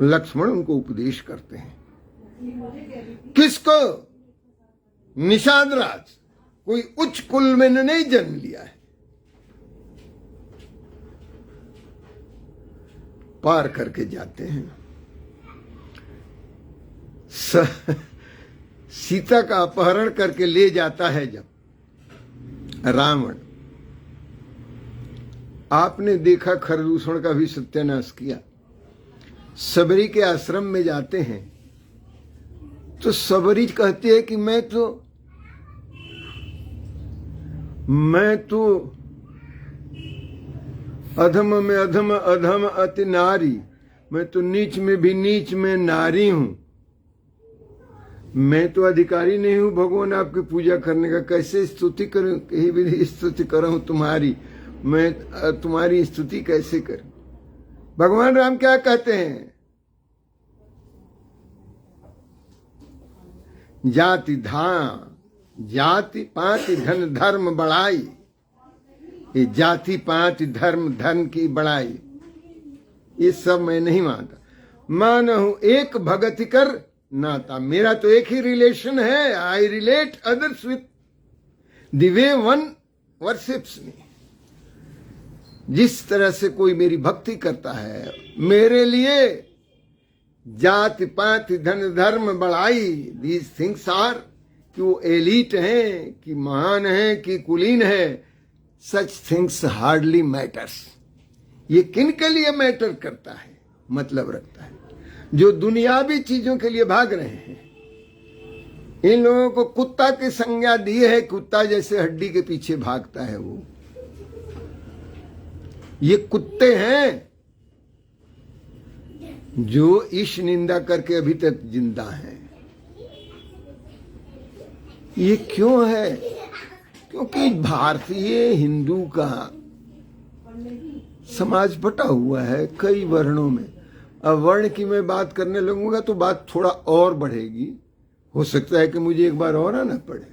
लक्ष्मण उनको उपदेश करते हैं। किसको? निषाद राज। कोई उच्च कुल में नहीं जन्म लिया है। पार करके जाते हैं। सीता का अपहरण करके ले जाता है जब रावण, आपने देखा खरदूषण का भी सत्यानाश किया। सबरी के आश्रम में जाते हैं तो सबरी कहती है कि मैं तो अधम में अधम, अधम अति नारी, मैं तो नीच में भी नीच में नारी हूं। मैं तो अधिकारी नहीं हूं भगवान आपकी पूजा करने का। कैसे स्तुति करूं, कहीं भी स्तुति करूं तुम्हारी, मैं तुम्हारी स्तुति कैसे करूं? भगवान राम क्या कहते हैं? जाति जाति पाति धन धर्म बढ़ाई। ये जाति पाति धर्म धन की बढ़ाई, ये सब मैं नहीं मानता। मानहु एक भगति कर नाता। मेरा तो एक ही रिलेशन है, I relate others with the way one worships me. जिस तरह से कोई मेरी भक्ति करता है, मेरे लिए जाति पाति धन धर्म बढ़ाई, दीज थिंग्स आर, कि वो एलीट हैं, कि महान हैं, कि कुलीन है, सच थिंग्स हार्डली मैटर्स। ये किन के लिए मैटर करता है, मतलब रखता है? जो दुनियावी चीजों के लिए भाग रहे हैं। इन लोगों को कुत्ता की संज्ञा दी है, कुत्ता जैसे हड्डी के पीछे भागता है वो। ये कुत्ते हैं जो ईश निंदा करके अभी तक जिंदा हैं। ये क्यों है? क्योंकि भारतीय हिंदू का समाज बटा हुआ है कई वर्णों में। अब वर्ण की मैं बात करने लगूंगा तो बात थोड़ा और बढ़ेगी। हो सकता है कि मुझे एक बार और आना पड़े।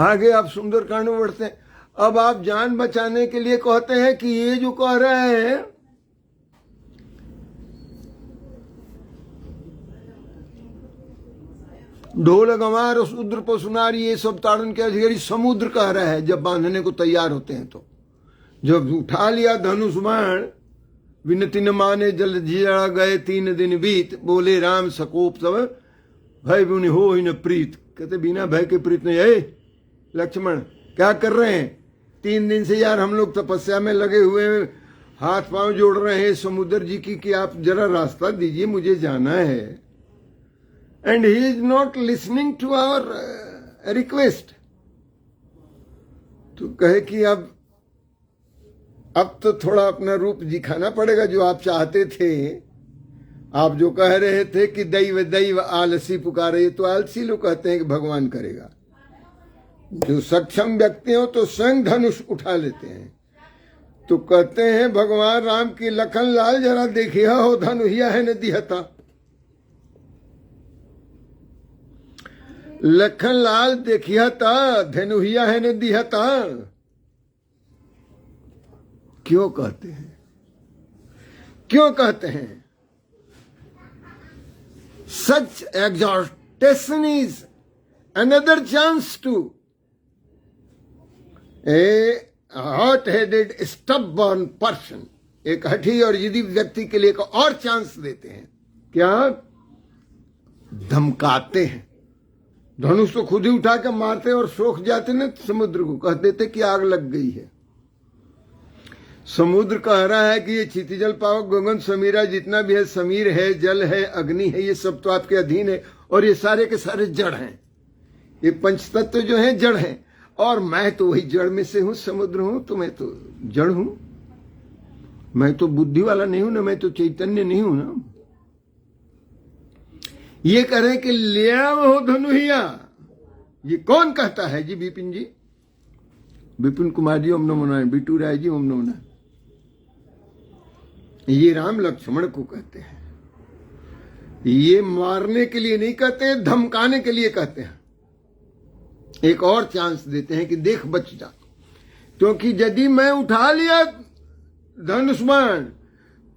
आगे आप सुंदरकांड में बढ़ते हैं। अब आप जान बचाने के लिए कहते हैं कि ये जो कह रहे हैं ढोल गंवार शूद्र पशुनारी, ये सब ताड़न के अधिकारी समुद्र कह रहा है। जब बांधने को तैयार होते हैं तो जब उठा लिया धनुष बाण, विनती न माने जल जिया गए 3 दिन बीत, बोले राम सकोप सब भय बिन हो ही न प्रीत। कहते बिना भय के प्रीत नहीं है। लक्ष्मण क्या कर रहे हैं? 3 दिन से यार हम लोग तपस्या में लगे हुए हैं, हाथ पांव जोड़ रहे हैं समुद्र जी की कि आप जरा रास्ता दीजिए, मुझे जाना है। And he is not listening to our request. तो कहे कि अब तो थोड़ा अपना रूप दिखाना पड़ेगा जो आप चाहते थे। आप जो कह रहे थे कि दैव दैव आलसी पुकारे, तो आलसी लोग कहते हैं कि भगवान करेगा। जो सक्षम व्यक्ति हो तो स्वयं धनुष उठा लेते हैं। तो कहते हैं भगवान राम की लखन लाल जरा देखिए हो धनुहिया है न दिहता। लखन लाल देखिया था, धनुहिया है न दिहता। क्यों कहते हैं? क्यों कहते हैं? Such exhortation is another chance to a hot-headed, stubborn person. एक हठी और जिद्दी व्यक्ति के लिए एक और चांस देते हैं। क्या? धमकाते हैं। धनुष तो खुद ही उठा के मारते और सोख जाते ना समुद्र को, कह देते कि आग लग गई है। समुद्र कह रहा है कि ये क्षितिजल पावक गगन समीरा जितना भी है, समीर है, जल है, अग्नि है, ये सब तो आपके अधीन है और ये सारे के सारे जड़ हैं। ये पंच तत्व जो है जड़ हैं और मैं तो वही जड़ में से हूं, समुद्र हूं, तो मैं तो जड़ हूं। मैं तो बुद्धि वाला नहीं हूं ना, मैं तो चैतन्य नहीं हूं ना। ये कह रहे कि ले हो धनुहिया, ये कौन कहता है जी? विपिन जी, विपिन कुमार जी ओम नमो नारायण, बिटू राय जी ओम नमो नारायण। ये राम लक्ष्मण को कहते हैं। ये मारने के लिए नहीं कहते हैं, धमकाने के लिए कहते हैं। एक और चांस देते हैं कि देख बच जा, क्योंकि यदि मैं उठा लिया धनुष बाण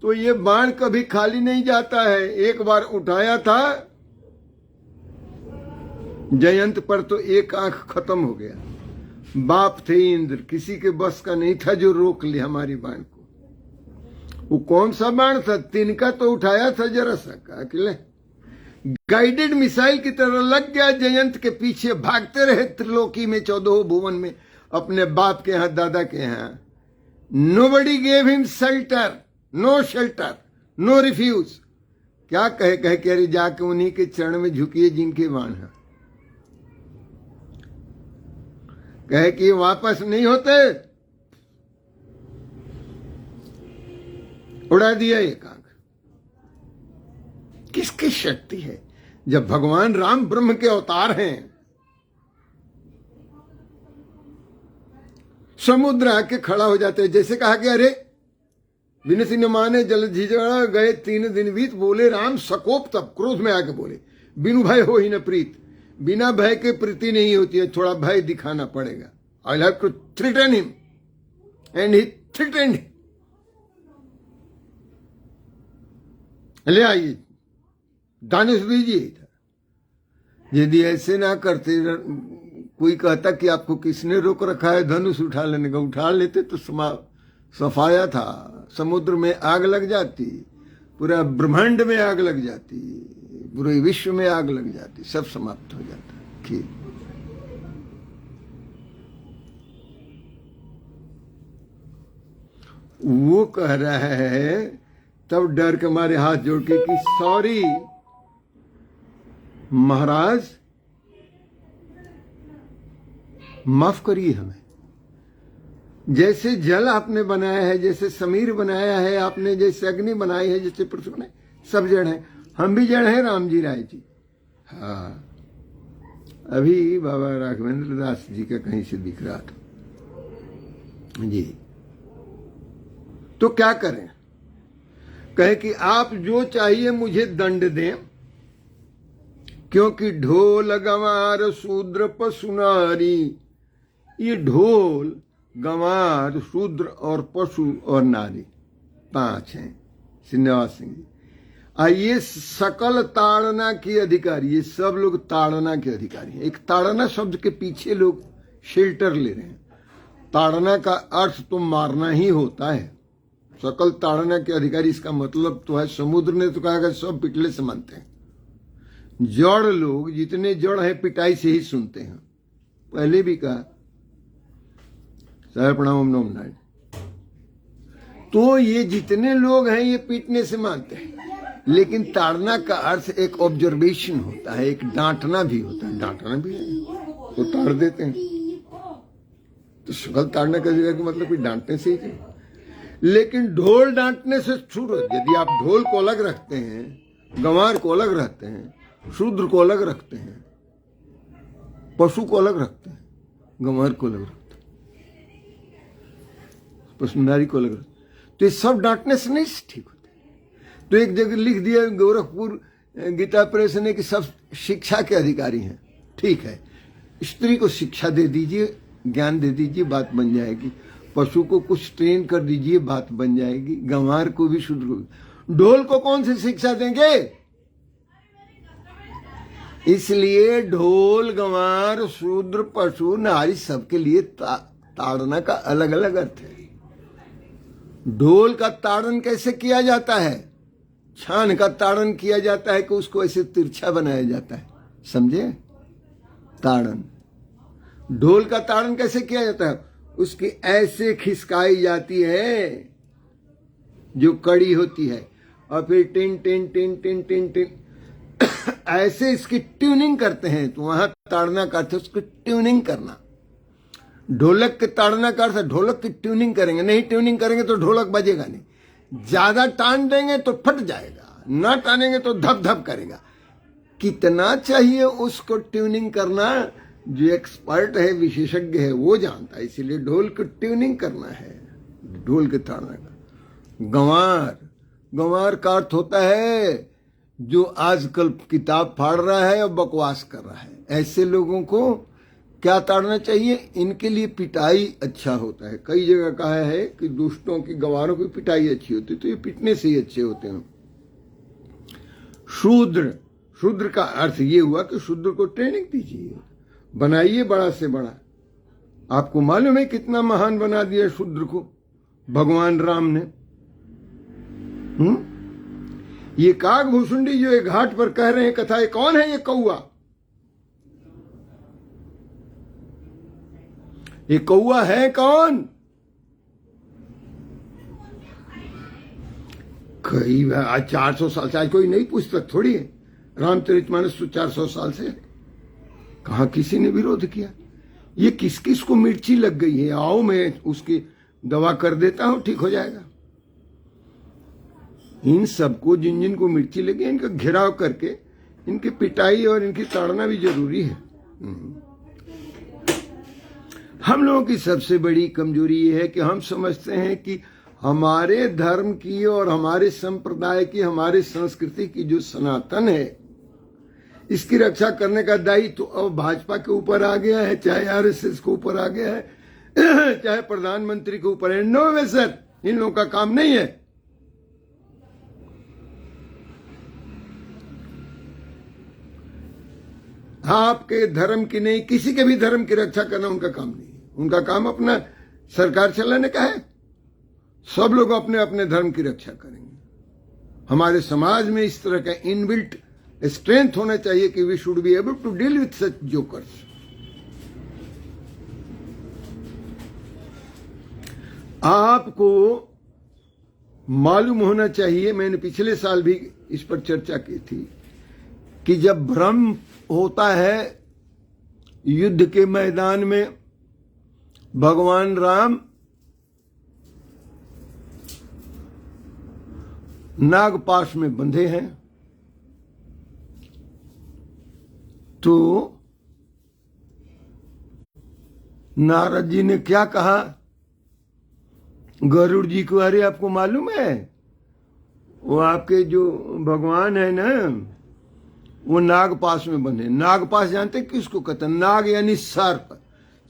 तो ये बाण कभी खाली नहीं जाता है। एक बार उठाया था जयंत पर तो एक आंख खत्म हो गया। बाप थे इंद्र, किसी के बस का नहीं था जो रोक ले हमारी बाण को। वो कौन सा बाण था? तिनका तो उठाया था जरा सा, अकेले गाइडेड मिसाइल की तरह लग गया जयंत के पीछे। भागते रहे त्रिलोकी में, 14 भुवन में, अपने बाप के यहाँ, दादा के यहाँ। Nobody gave him shelter, no shelter, no refuge. क्या कहे कि अरे जाके उन्हीं के चरण में झुकिए जिनके बाण है। कहे कि वापस नहीं होते, उड़ा दिया एक आंख। किसकी शक्ति है? जब भगवान राम ब्रह्म के अवतार हैं। समुद्र आके खड़ा हो जाते हैं। जैसे कहा कि अरे विनती न माने जल झिझड़ा गए 3 दिन बीत, बोले राम सकोप, तब क्रोध में आके बोले बिनु भय हो ही न प्रीत। बिना भय के प्रीति नहीं होती है, थोड़ा भय दिखाना पड़ेगा। I have to threaten him and he threatened. ले आइए धनुष दीजिए। यदि ऐसे ना करते, कोई कहता कि आपको किसने रोक रखा है धनुष उठा लेने का, उठा लेते तो सफाया था। समुद्र में आग लग जाती, पूरा ब्रह्मांड में आग लग जाती, पूरे विश्व में आग लग जाती, सब समाप्त हो जाता। खेल वो कह रहा है तब डर के मारे हाथ जोड़ के कि सॉरी महाराज, माफ करिए हमें। जैसे जल आपने बनाया है, जैसे समीर बनाया है आपने, जैसे अग्नि बनाई है, जैसे पृथ्वी बनाई, सब जड़ है। हम भी जड़ हैं राम जी, राय जी। हाँ, अभी बाबा राघवेंद्र दास जी का कहीं से दिख रहा था जी। तो क्या करें? कहे कि आप जो चाहिए मुझे दंड दें, क्योंकि ढोल गंवार शूद्र पशु नारी। ये ढोल, गंवार, शूद्र और पशु और नारी 5 हैं। श्रीनिवास सिंह जी, ये सकल ताड़ना के अधिकारी, ये सब लोग ताड़ना के अधिकारी हैं। एक ताड़ना शब्द के पीछे लोग शेल्टर ले रहे हैं। ताड़ना का अर्थ तो मारना ही होता है। सकल ताड़ना के अधिकारी, इसका मतलब तो है, समुद्र ने तो कहा कि सब पिटले से मानते हैं। जड़ लोग जितने जड़ है पिटाई से ही सुनते हैं। पहले भी कहा साहब प्रणाम ओम नमो नारायण। तो ये जितने लोग हैं ये पीटने से मानते हैं। लेकिन ताड़ना का अर्थ एक ऑब्जर्वेशन होता है, एक डांटना भी होता है। डांटना भी है तो ताड़ देते हैं। तो सकल ताड़ना का मतलब कोई डांटने से ही। लेकिन ढोल डांटने से शुरू। यदि आप ढोल को अलग रखते हैं, गंवार को अलग रखते हैं, शूद्र को अलग रखते हैं, पशु को अलग रखते हैं, गंवार को अलग रखते हैं, पशु नारी को अलग रखते हैं, तो ये सब डांटने से नहीं ठीक होते। तो एक जगह लिख दिया गोरखपुर गीता प्रेस ने कि सब शिक्षा के अधिकारी हैं। ठीक है, स्त्री को शिक्षा दे दीजिए, ज्ञान दे दीजिए, बात बन जाएगी। पशु को कुछ ट्रेन कर दीजिए, बात बन जाएगी। गंवार को भी, शूद्र को भी। ढोल को कौन सी शिक्षा देंगे? इसलिए ढोल, गंवार, शूद्र, पशु, नारी सबके लिए ताड़ना का अलग अलग अर्थ है। ढोल का ताड़न कैसे किया जाता है? छान का ताड़न किया जाता है कि उसको ऐसे तिरछा बनाया जाता है, समझे? ताड़न। ढोल का ताड़न कैसे किया जाता है? उसकी ऐसे खिसकाई जाती है जो कड़ी होती है, और फिर tin tin tin tin tin tin ऐसे इसकी ट्यूनिंग करते हैं। तो वहां ताड़ना का अर्थ उसकी ट्यूनिंग करना। ढोलक के ताड़ना का अर्थ ढोलक की ट्यूनिंग करेंगे, नहीं ट्यूनिंग करेंगे तो ढोलक बजेगा नहीं। ज्यादा टान देंगे तो फट जाएगा, ना टानेंगे तो धप धप करेगा। कितना चाहिए उसको ट्यूनिंग करना, जो एक्सपर्ट है, विशेषज्ञ है, वो जानता है। इसीलिए ढोल को ट्यूनिंग करना है, ढोल के ताड़ना का। गंवार, गंवार का अर्थ होता है जो आजकल किताब फाड़ रहा है और बकवास कर रहा है। ऐसे लोगों को क्या ताड़ना चाहिए? इनके लिए पिटाई अच्छा होता है। कई जगह कहा है कि दुष्टों की, गंवारों की पिटाई अच्छी होती है, तो ये पिटने से ही अच्छे होते हैं। शूद्र, शूद्र का अर्थ ये हुआ कि शूद्र को ट्रेनिंग दीजिए, बनाइए बड़ा से बड़ा। आपको मालूम है कितना महान बना दिया शूद्र को भगवान राम ने। ये काग भूसुंडी जो एक घाट पर कह रहे हैं कथा, ये कौन है? ये कौआ। ये कौआ है कौन? कई आज 400 साल से, आज कोई नई पुस्तक थोड़ी है। रामचरितमानस तो 400 साल से है। कहा किसी ने विरोध किया? ये किस किस को मिर्ची लग गई है? आओ मैं उसकी दवा कर देता हूं, ठीक हो जाएगा। इन सबको, जिन जिन को मिर्ची लगी, इनका घेराव करके इनकी पिटाई और इनकी ताड़ना भी जरूरी है। हम लोगों की सबसे बड़ी कमजोरी ये है कि हम समझते हैं कि हमारे धर्म की और हमारे संप्रदाय की, हमारे संस्कृति की जो सनातन है, इसकी रक्षा करने का दायित्व तो अब भाजपा के ऊपर आ गया है, चाहे आरएसएस के ऊपर आ गया है, चाहे प्रधानमंत्री के ऊपर है। नो वे सर, इन लोगों का काम नहीं है। आपके धर्म की नहीं, किसी के भी धर्म की रक्षा करना उनका काम नहीं है। उनका काम अपना सरकार चलाने का है। सब लोग अपने अपने धर्म की रक्षा करेंगे। हमारे समाज में इस तरह का इनबिल्ट स्ट्रेंथ होना चाहिए कि we should be able to deal with such jokers. आपको मालूम होना चाहिए, मैंने पिछले साल भी इस पर चर्चा की थी, कि जब भ्रम होता है युद्ध के मैदान में, भगवान राम नागपाश में बंधे हैं, तो नारद जी ने क्या कहा गरुड़ जी को? अरे आपको मालूम है वो आपके जो भगवान है ना, वो नागपाश में बंधे। नागपाश जानते किसको कहते हैं? नाग यानी सर्प।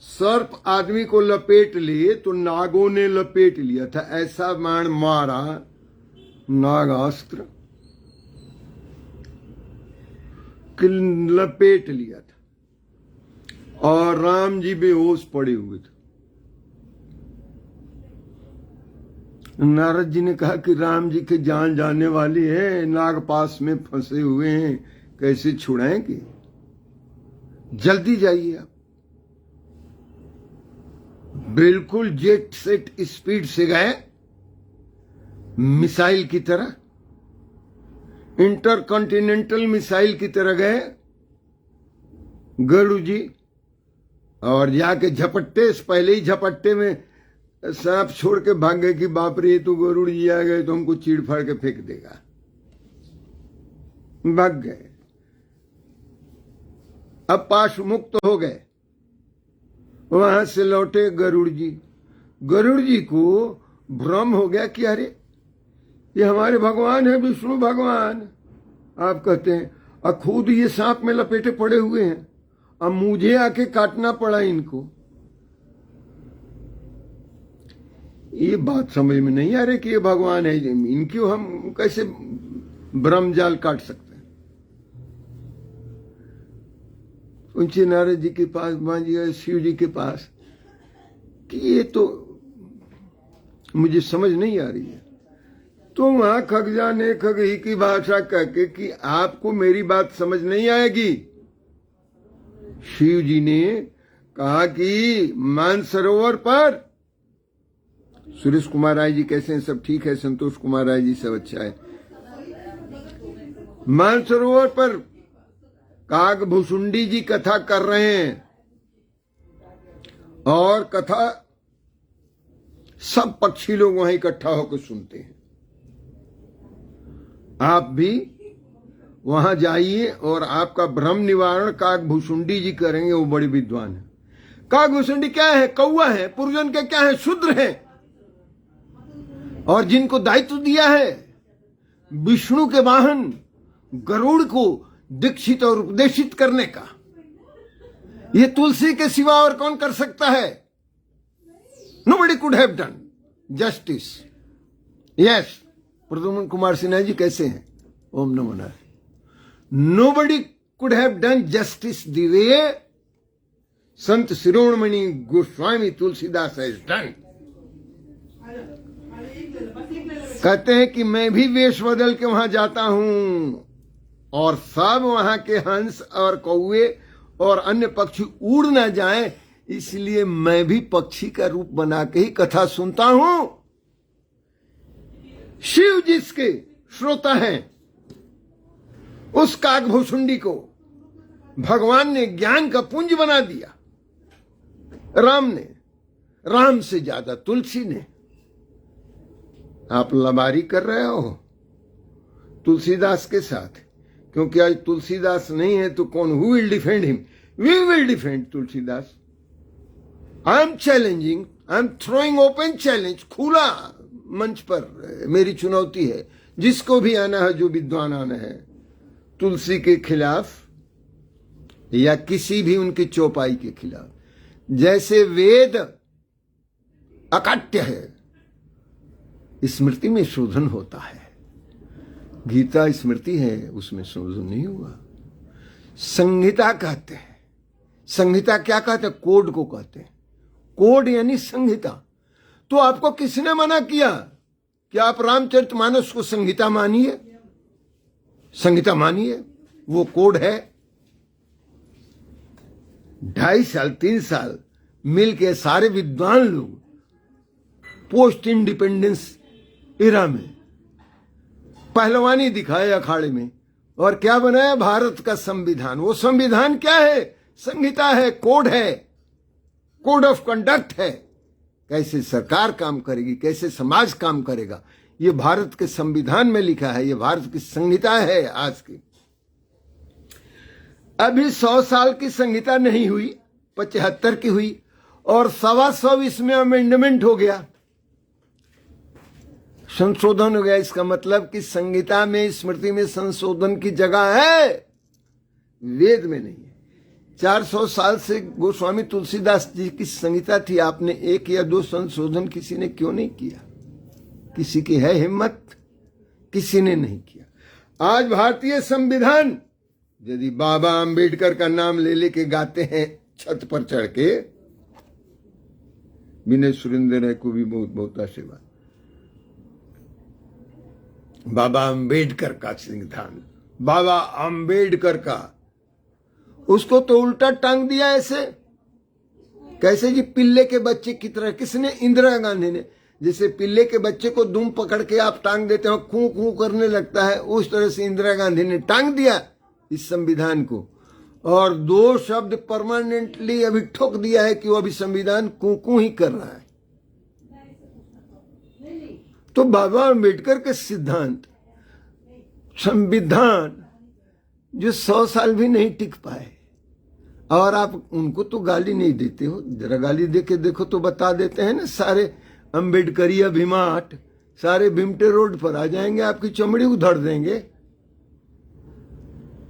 सर्प आदमी को लपेट लिए तो नागों ने लपेट लिया था। ऐसा बाण मारा नागास्त्र कि लपेट लिया था, और राम जी बेहोश पड़े हुए थे। नारद जी ने कहा कि राम जी की जान जाने वाली है, नागपाश में फंसे हुए हैं, कैसे छुड़ाएंगे? जल्दी जाइए आप। बिल्कुल जेट सेट स्पीड से गए, मिसाइल की तरह, इंटरकॉन्टिनेंटल मिसाइल की तरह गए गरुड़ जी, और जाके झपट्टे से पहले ही झपट्टे में सांप छोड़ के भाग गए कि बाप रे, तो गरुड़ जी आ गए तो हमको चीड़ फाड़ के फेंक देगा। भाग गए। अब पाश मुक्त हो गए। वहां से लौटे गरुड़ जी। गरुड़ जी को भ्रम हो गया कि अरे ये हमारे भगवान है, विष्णु भगवान आप कहते हैं, और खुद ये सांप में लपेटे पड़े हुए हैं, अब मुझे आके काटना पड़ा इनको। ये बात समझ में नहीं आ रही कि ये भगवान है, इनकी हम कैसे ब्रह्म जाल काट सकते हैं। उनसे नारद जी के पास मांझी शिव जी के पास कि ये तो मुझे समझ नहीं आ रही है। तो वहां खगजा ने खगही की भाषा कह के कि आपको मेरी बात समझ नहीं आएगी, शिव जी ने कहा कि मानसरोवर पर, सुरेश कुमार राय जी कैसे हैं? सब ठीक है। संतोष कुमार राय जी सब अच्छा है। मानसरोवर पर काकभुसुंडी जी कथा कर रहे हैं और कथा सब पक्षी लोग वहां इकट्ठा होकर सुनते हैं। आप भी वहां जाइए और आपका भ्रम निवारण काकभुसुंडी जी करेंगे। वो बड़े विद्वान है। काकभुसुंडी क्या है? कौवा है। पुरजन के क्या है? शूद्र है। और जिनको दायित्व दिया है विष्णु के वाहन गरुड़ को दीक्षित और उपदेशित करने का, ये तुलसी के सिवा और कौन कर सकता है? Nobody could have done justice. Yes, Pradyumna Kumar Sinha ji कैसे हैं? ओम नमो Narayan. Nobody could have done justice the way Sant Shiromani Goswami Tulsidas has done. कहते हैं कि मैं भी वेश बदल के वहां जाता हूं और सब वहां के हंस और कौवे और अन्य पक्षी उड़ ना जाएं, इसलिए मैं भी पक्षी का रूप बना के ही कथा सुनता हूं। शिव जिसके श्रोता हैं, उस काकभुसुंडी को भगवान ने ज्ञान का पुंज बना दिया। राम से ज्यादा तुलसी ने। आप लबारी कर रहे हो तुलसीदास के साथ, क्योंकि आज तुलसीदास नहीं है तो कौन? Who will defend him? We will defend Tulsidas. I am challenging, I am throwing open challenge. खुला मंच पर मेरी चुनौती है, जिसको भी आना है, जो विद्वान आना है, तुलसी के खिलाफ या किसी भी उनकी चौपाई के खिलाफ। जैसे वेद अकट्य है, स्मृति में शोधन होता है। गीता स्मृति है, उसमें शोधन नहीं हुआ। संहिता कहते हैं। संहिता क्या कहते हैं? कोड को कहते हैं। कोड यानी संहिता। तो आपको किसने मना किया कि आप रामचरितमानस को संहिता मानिए? संहिता मानिए, वो कोड है। 2.5 साल 3 साल मिलके सारे विद्वान लोग पोस्ट इंडिपेंडेंस इरा में पहलवानी दिखाए अखाड़े में, और क्या बनाया? भारत का संविधान। वो संविधान क्या है? संहिता है, कोड है, कोड ऑफ कंडक्ट है। कैसे सरकार काम करेगी, कैसे समाज काम करेगा, ये भारत के संविधान में लिखा है। ये भारत की संहिता है आज की। अभी 100 साल की संहिता नहीं हुई, 75 की हुई, और 125 इसमें अमेंडमेंट हो गया, संशोधन हो गया। इसका मतलब कि संहिता में, स्मृति में संशोधन की जगह है, वेद में नहीं है। 400 साल से गोस्वामी तुलसीदास जी की संहिता थी। आपने 1 या 2 संशोधन किसी ने क्यों नहीं किया? किसी की है हिम्मत? किसी ने नहीं किया। आज भारतीय संविधान, यदि बाबा अंबेडकर का नाम ले लेके गाते हैं छत पर चढ़ के, विनय सुरेंद्र राय को भी बहुत बहुत आशीर्वाद। बाबा अंबेडकर का संविधान, बाबा अंबेडकर का, उसको तो उल्टा टांग दिया ऐसे। कैसे जी? पिल्ले के बच्चे की तरह। किसने? इंदिरा गांधी ने। जैसे पिल्ले के बच्चे को दुम पकड़ के आप टांग देते हो, कूं कूं करने लगता है, उस तरह से इंदिरा गांधी ने टांग दिया इस संविधान को, और 2 शब्द परमानेंटली अभी ठोक दिया है कि वो अभी संविधान कूं कूं ही कर रहा है। तो बाबा अंबेडकर के सिद्धांत, संविधान जो 100 साल भी नहीं टिक पाए, और आप उनको तो गाली नहीं देते हो। जरा गाली देके देखो तो बता देते हैं ना। सारे अंबेडकरिया भीमाट सारे भीमटे रोड पर आ जाएंगे, आपकी चमड़ी उधड़ देंगे।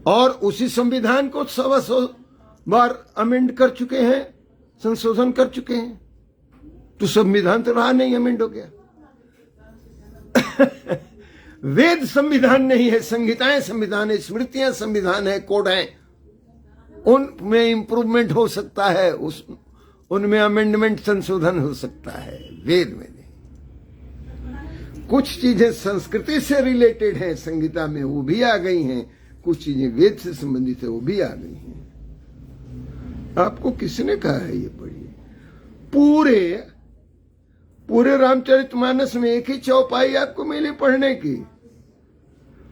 और उसी संविधान को 125 बार अमेंड कर चुके हैं, संशोधन कर चुके हैं। तो संविधान तो रहा नहीं, अमेंड हो गया। वेद संविधान नहीं है, संहिताएं संविधान है, स्मृतियां संविधान है, कोड है। उनमें इंप्रूवमेंट हो सकता है, उनमें अमेंडमेंट संशोधन हो सकता है, वेद में नहीं। कुछ चीजें संस्कृति से रिलेटेड हैं संहिता में, वो भी आ गई हैं। कुछ चीजें वेद से संबंधित है, वो भी आ गई हैं। आपको किसने कहा है ये पढ़िए? पूरे पूरे रामचरितमानस में एक ही चौपाई आपको मिली पढ़ने की,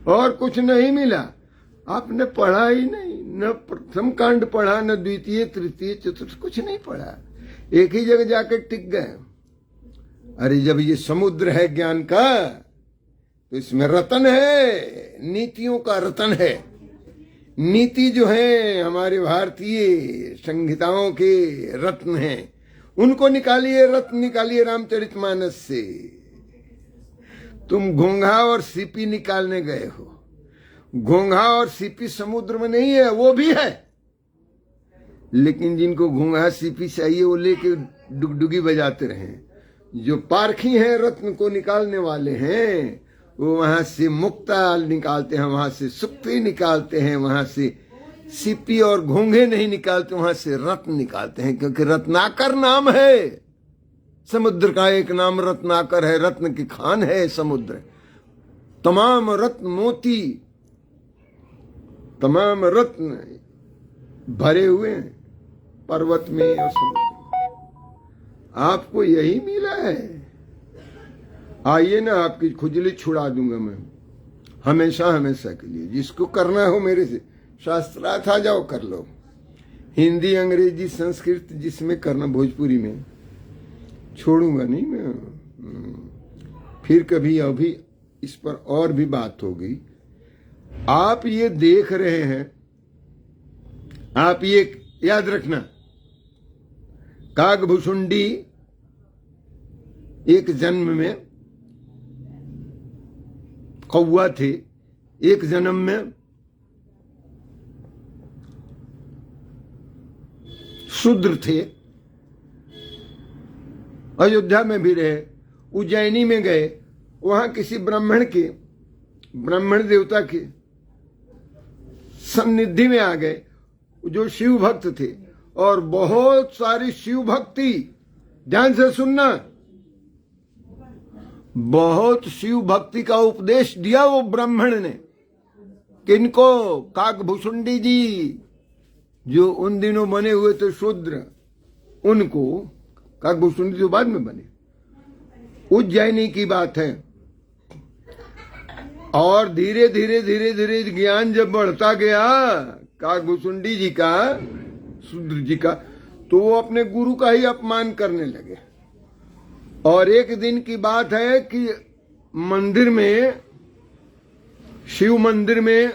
और कुछ नहीं मिला। आपने पढ़ा ही नहीं, न प्रथम कांड पढ़ा, न द्वितीय तृतीय चतुर्थ, कुछ नहीं पढ़ा, एक ही जगह जाकर टिक गए। अरे जब ये समुद्र है ज्ञान का, तो इसमें रतन है, नीतियों का रतन है। नीति जो है हमारे भारतीय संहिताओं के रत्न हैं, उनको निकालिए, रत्न निकालिए रामचरितमानस से। तुम घोंघा और सीपी निकालने गए हो। घोंघा और सीपी समुद्र में नहीं है, वो भी है, लेकिन जिनको घोंघा सीपी चाहिए वो लेके डुगडुगी बजाते रहे। जो पारखी हैं, रत्न को निकालने वाले हैं, वो वहां से मुक्ता निकालते हैं, वहां से सुक्ति निकालते हैं, वहां से सीपी और घोंघे नहीं निकालते, वहां से रत्न निकालते हैं, क्योंकि रत्नाकर नाम है समुद्र का। एक नाम रत्नाकर है, रत्न की खान है समुद्र। तमाम रत्न मोती, तमाम रत्न भरे हुए हैं पर्वत में और समुद्र में। आपको यही मिला है। आइए ना, आपकी खुजली छुड़ा दूंगा मैं हमेशा हमेशा के लिए। जिसको करना हो मेरे से शास्त्रार्थ आ जाओ, कर लो। हिंदी, अंग्रेजी, संस्कृत जिसमें करना, भोजपुरी में छोड़ूंगा नहीं मैं। फिर कभी अभी इस पर और भी बात होगी। आप ये देख रहे हैं, आप ये याद रखना, काकभुसुंडी एक जन्म में कौवा थे, एक जन्म में शूद्र थे। अयोध्या में भी रहे, उज्जैनी में गए, वहां किसी ब्राह्मण के, ब्राह्मण देवता के सन्निधि में आ गए, जो शिव भक्त थे, और बहुत सारी शिव भक्ति, ध्यान से सुनना, बहुत शिव भक्ति का उपदेश दिया वो ब्राह्मण ने। किनको? काकभुसुंडी जी, जो उन दिनों बने हुए थे शूद्र, उनको। काकभुसुंडी जो बाद में बने, उज्जैनी की बात है। और धीरे धीरे धीरे धीरे ज्ञान जब बढ़ता गया काकभुसुंडी जी का, शूद्र जी का, तो वो अपने गुरु का ही अपमान करने लगे। और एक दिन की बात है कि मंदिर में, शिव मंदिर में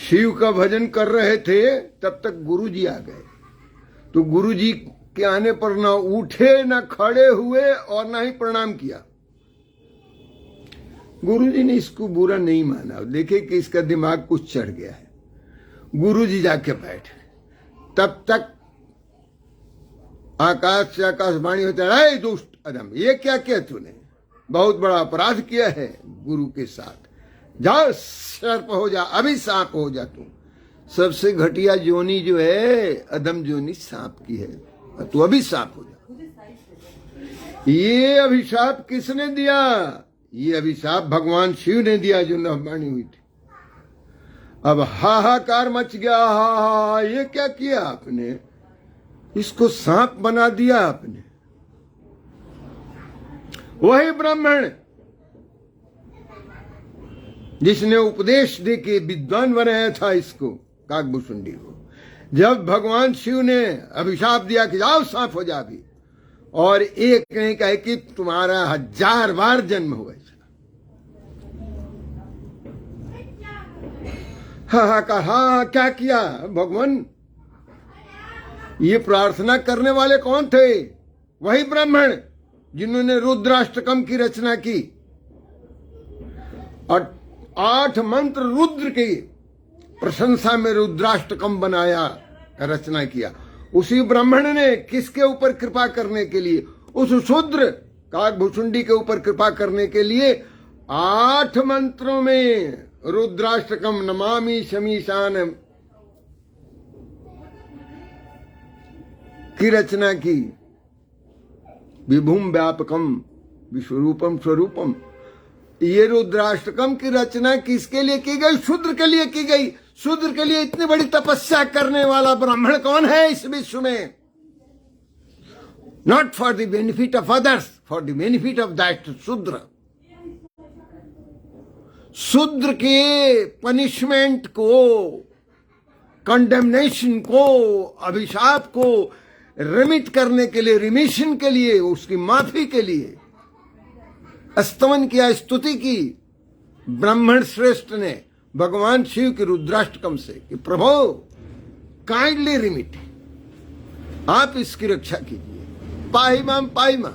शिव का भजन कर रहे थे, तब तक गुरु जी आ गए। तो गुरु जी के आने पर ना उठे, ना खड़े हुए, और ना ही प्रणाम किया। गुरु जी ने इसको बुरा नहीं माना, देखे कि इसका दिमाग कुछ चढ़ गया है। गुरु जी जाके बैठे, तब तक आकाश से आकाशवाणी होता है, दुष्ट अधम, ये क्या किया तूने? बहुत बड़ा अपराध किया है गुरु के साथ, जा सर्प हो जा, अभी सांप हो जा तू। सबसे घटिया जोनी जो है, अधम जोनी सांप की है, तू अभी सांप हो जा। ये अभिशाप किसने दिया? ये अभिशाप भगवान शिव ने दिया, जो नभवाणी हुई थी। अब हाहाकार मच गया, हा, ये क्या किया आपने? इसको सांप बना दिया आपने। वही ब्राह्मण जिसने उपदेश देके विद्वान बनाया था इसको, काकभुसुंडी को, जब भगवान शिव ने अभिशाप दिया कि जाओ सांप हो जा भी, और एक नहीं कहे कि तुम्हारा 1000 बार जन्म हुआ। हाँ कहा, क्या किया भगवान? ये प्रार्थना करने वाले कौन थे? वही ब्राह्मण जिन्होंने रुद्राष्टकम की रचना की, और 8 मंत्र रुद्र की प्रशंसा में रुद्राष्टकम बनाया, रचना किया। उसी ब्राह्मण ने किसके ऊपर कृपा करने के लिए? उस शूद्र काकभुसुंडी के ऊपर कृपा करने के लिए 8 मंत्रों में रुद्राष्टकम, नमामि शमीशान की रचना की। विभुम व्यापकम विश्वरूपम स्वरूपम, ये रुद्राष्टकम की रचना किसके लिए की गई? शूद्र के लिए की गई। शूद्र के लिए इतनी बड़ी तपस्या करने वाला ब्राह्मण कौन है इस विश्व में? Not for the benefit of others, for the benefit of that शूद्र। शूद्र के पनिशमेंट को, कंडेमनेशन को, अभिशाप को रिमिट करने के लिए, रिमिशन के लिए, उसकी माफी के लिए स्तवन किया, स्तुति की ब्राह्मण श्रेष्ठ ने भगवान शिव के रुद्राष्टकम से कि प्रभु काइंडली रिमिट, आप इसकी रक्षा कीजिए। पाहिमाम पाहिमा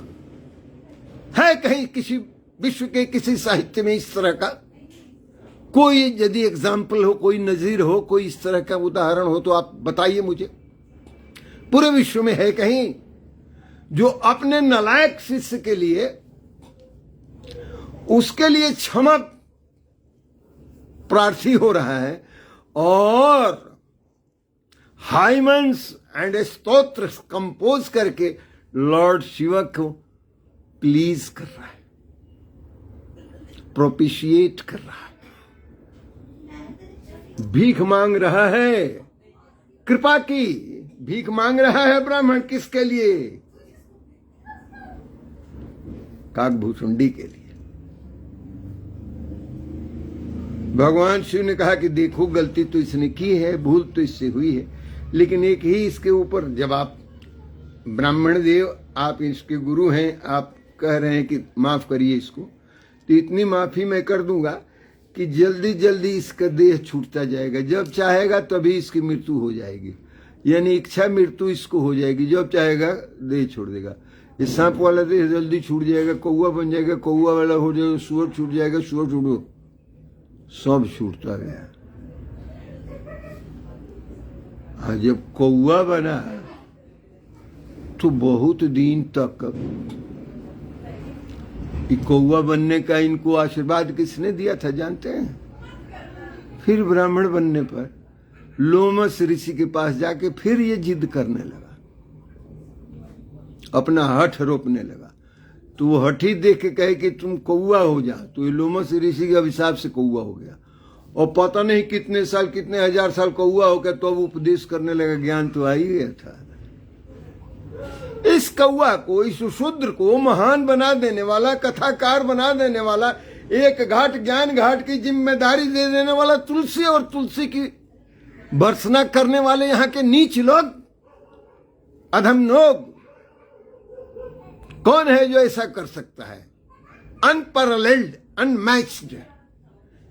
है कहीं किसी विश्व के किसी साहित्य में इस तरह का कोई यदि एग्जाम्पल हो, कोई नजीर हो, कोई इस तरह का उदाहरण हो तो आप बताइए मुझे। पूरे विश्व में है कहीं जो अपने नालायक शिष्य के लिए, उसके लिए क्षमा प्रार्थी हो रहा है और हाइमन्स एंड स्तोत्र कंपोज करके लॉर्ड शिव को प्लीज कर रहा है, प्रोपिशिएट कर रहा है, भीख मांग रहा है, कृपा की भीख मांग रहा है ब्राह्मण। किसके लिए? काकभूषुंडी के लिए। भगवान शिव ने कहा कि देखो गलती तो इसने की है, भूल तो इससे हुई है, लेकिन एक ही इसके ऊपर, जब आप ब्राह्मण देव, आप इसके गुरु हैं, आप कह रहे हैं कि माफ करिए इसको, तो इतनी माफी मैं कर दूंगा कि जल्दी जल्दी इसका देह छूटता जाएगा। जब चाहेगा तभी इसकी मृत्यु हो जाएगी, यानी इच्छा मृत्यु इसको हो जाएगी। जब चाहेगा देह छोड़ देगा। ये सांप वाला देह जल्दी छूट जाएगा, कौआ बन जाएगा, कौआ वाला हो जाएगा, सुअर छूट जाएगा, सुअर छूटो, सब छूटता गया। आज जब कौआ बना तो बहुत दिन तक कौआ बनने का इनको आशीर्वाद किसने दिया था जानते हैं? फिर ब्राह्मण बनने पर लोमस ऋषि के पास जाके फिर ये जिद करने लगा, अपना हठ रोपने लगा। तो वो हठी देख के कहे कि तुम कौआ हो जा, तो ये लोमस ऋषि के अभिशाप से कौआ हो गया। और पता नहीं कितने साल, कितने हजार साल कौआ हो गया, तो अब उपदेश करने लगा। ज्ञान तो आ ही गया था। इस कौआ को, इस शूद्र को महान बना देने वाला, कथाकार बना देने वाला, एक घाट ज्ञान घाट की जिम्मेदारी दे देने वाला तुलसी और तुलसी की भर्त्सना करने वाले यहाँ के नीच लोग, अधम लोग, कौन है जो ऐसा कर सकता है? Unparalleled, unmatched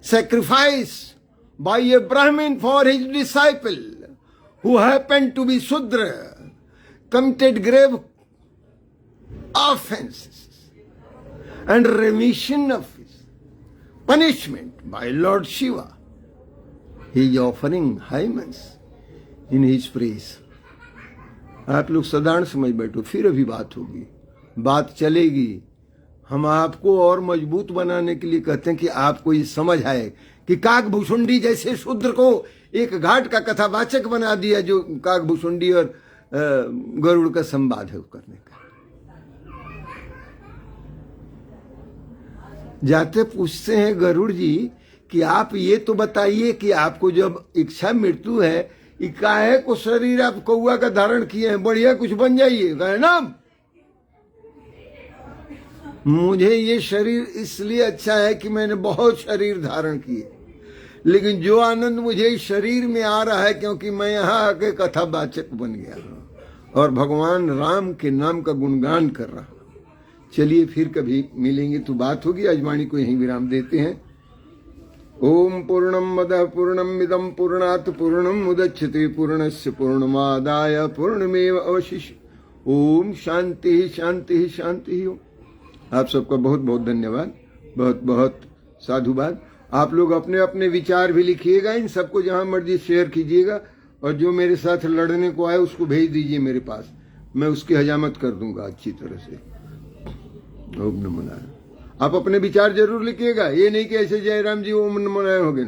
sacrifice by a Brahmin for his disciple who happened to be Shudra, committed grave offenses and remission of his punishment by Lord Shiva. He is offering hymns in his praise. आप लोग साधारण समझ बैठो, फिर अभी बात होगी, बात चलेगी। हम आपको और मजबूत बनाने के लिए कहते हैं कि आपको ये समझ आए कि काकभूषुंडी जैसे शूद्र को एक घाट का कथावाचक बना दिया, जो काकभूषुंडी और गरुड़ का संवाद है करने का। जाते पूछते हैं गरुड़ जी कि आप ये तो बताइए कि आपको जब इच्छा मृत्यु है, काहे को शरीर आप कौआ का धारण किए हैं, बढ़िया कुछ बन जाइए। कहे ना, मुझे ये शरीर इसलिए अच्छा है कि मैंने बहुत शरीर धारण किए, लेकिन जो आनंद मुझे इस शरीर में आ रहा है क्योंकि मैं यहाँ आके कथावाचक बन गया हूँ और भगवान राम के नाम का गुणगान कर रहा हूँ। चलिए फिर कभी मिलेंगे तो बात होगी। आज वाणी को यहीं विराम देते हैं। ओम पूर्णम मदः पूर्णम मिदं पूर्णात् पूर्णम मुदच्यते पूर्णस्य पूर्णमादाय पूर्णमेव अवशिष्यते। ओम शांति शांति शांति। आप सबका बहुत बहुत धन्यवाद, बहुत बहुत साधुवाद। आप लोग अपने अपने विचार भी लिखिएगा, इन सबको जहां मर्जी शेयर कीजिएगा, और जो मेरे साथ लड़ने को आए उसको भेज दीजिए मेरे पास, मैं उसकी हजामत कर दूंगा अच्छी तरह से। ओम नमो नारायण। आप अपने विचार जरूर लिखिएगा, ये नहीं कि ऐसे जयराम जी ओम नमो नारायण हो गए।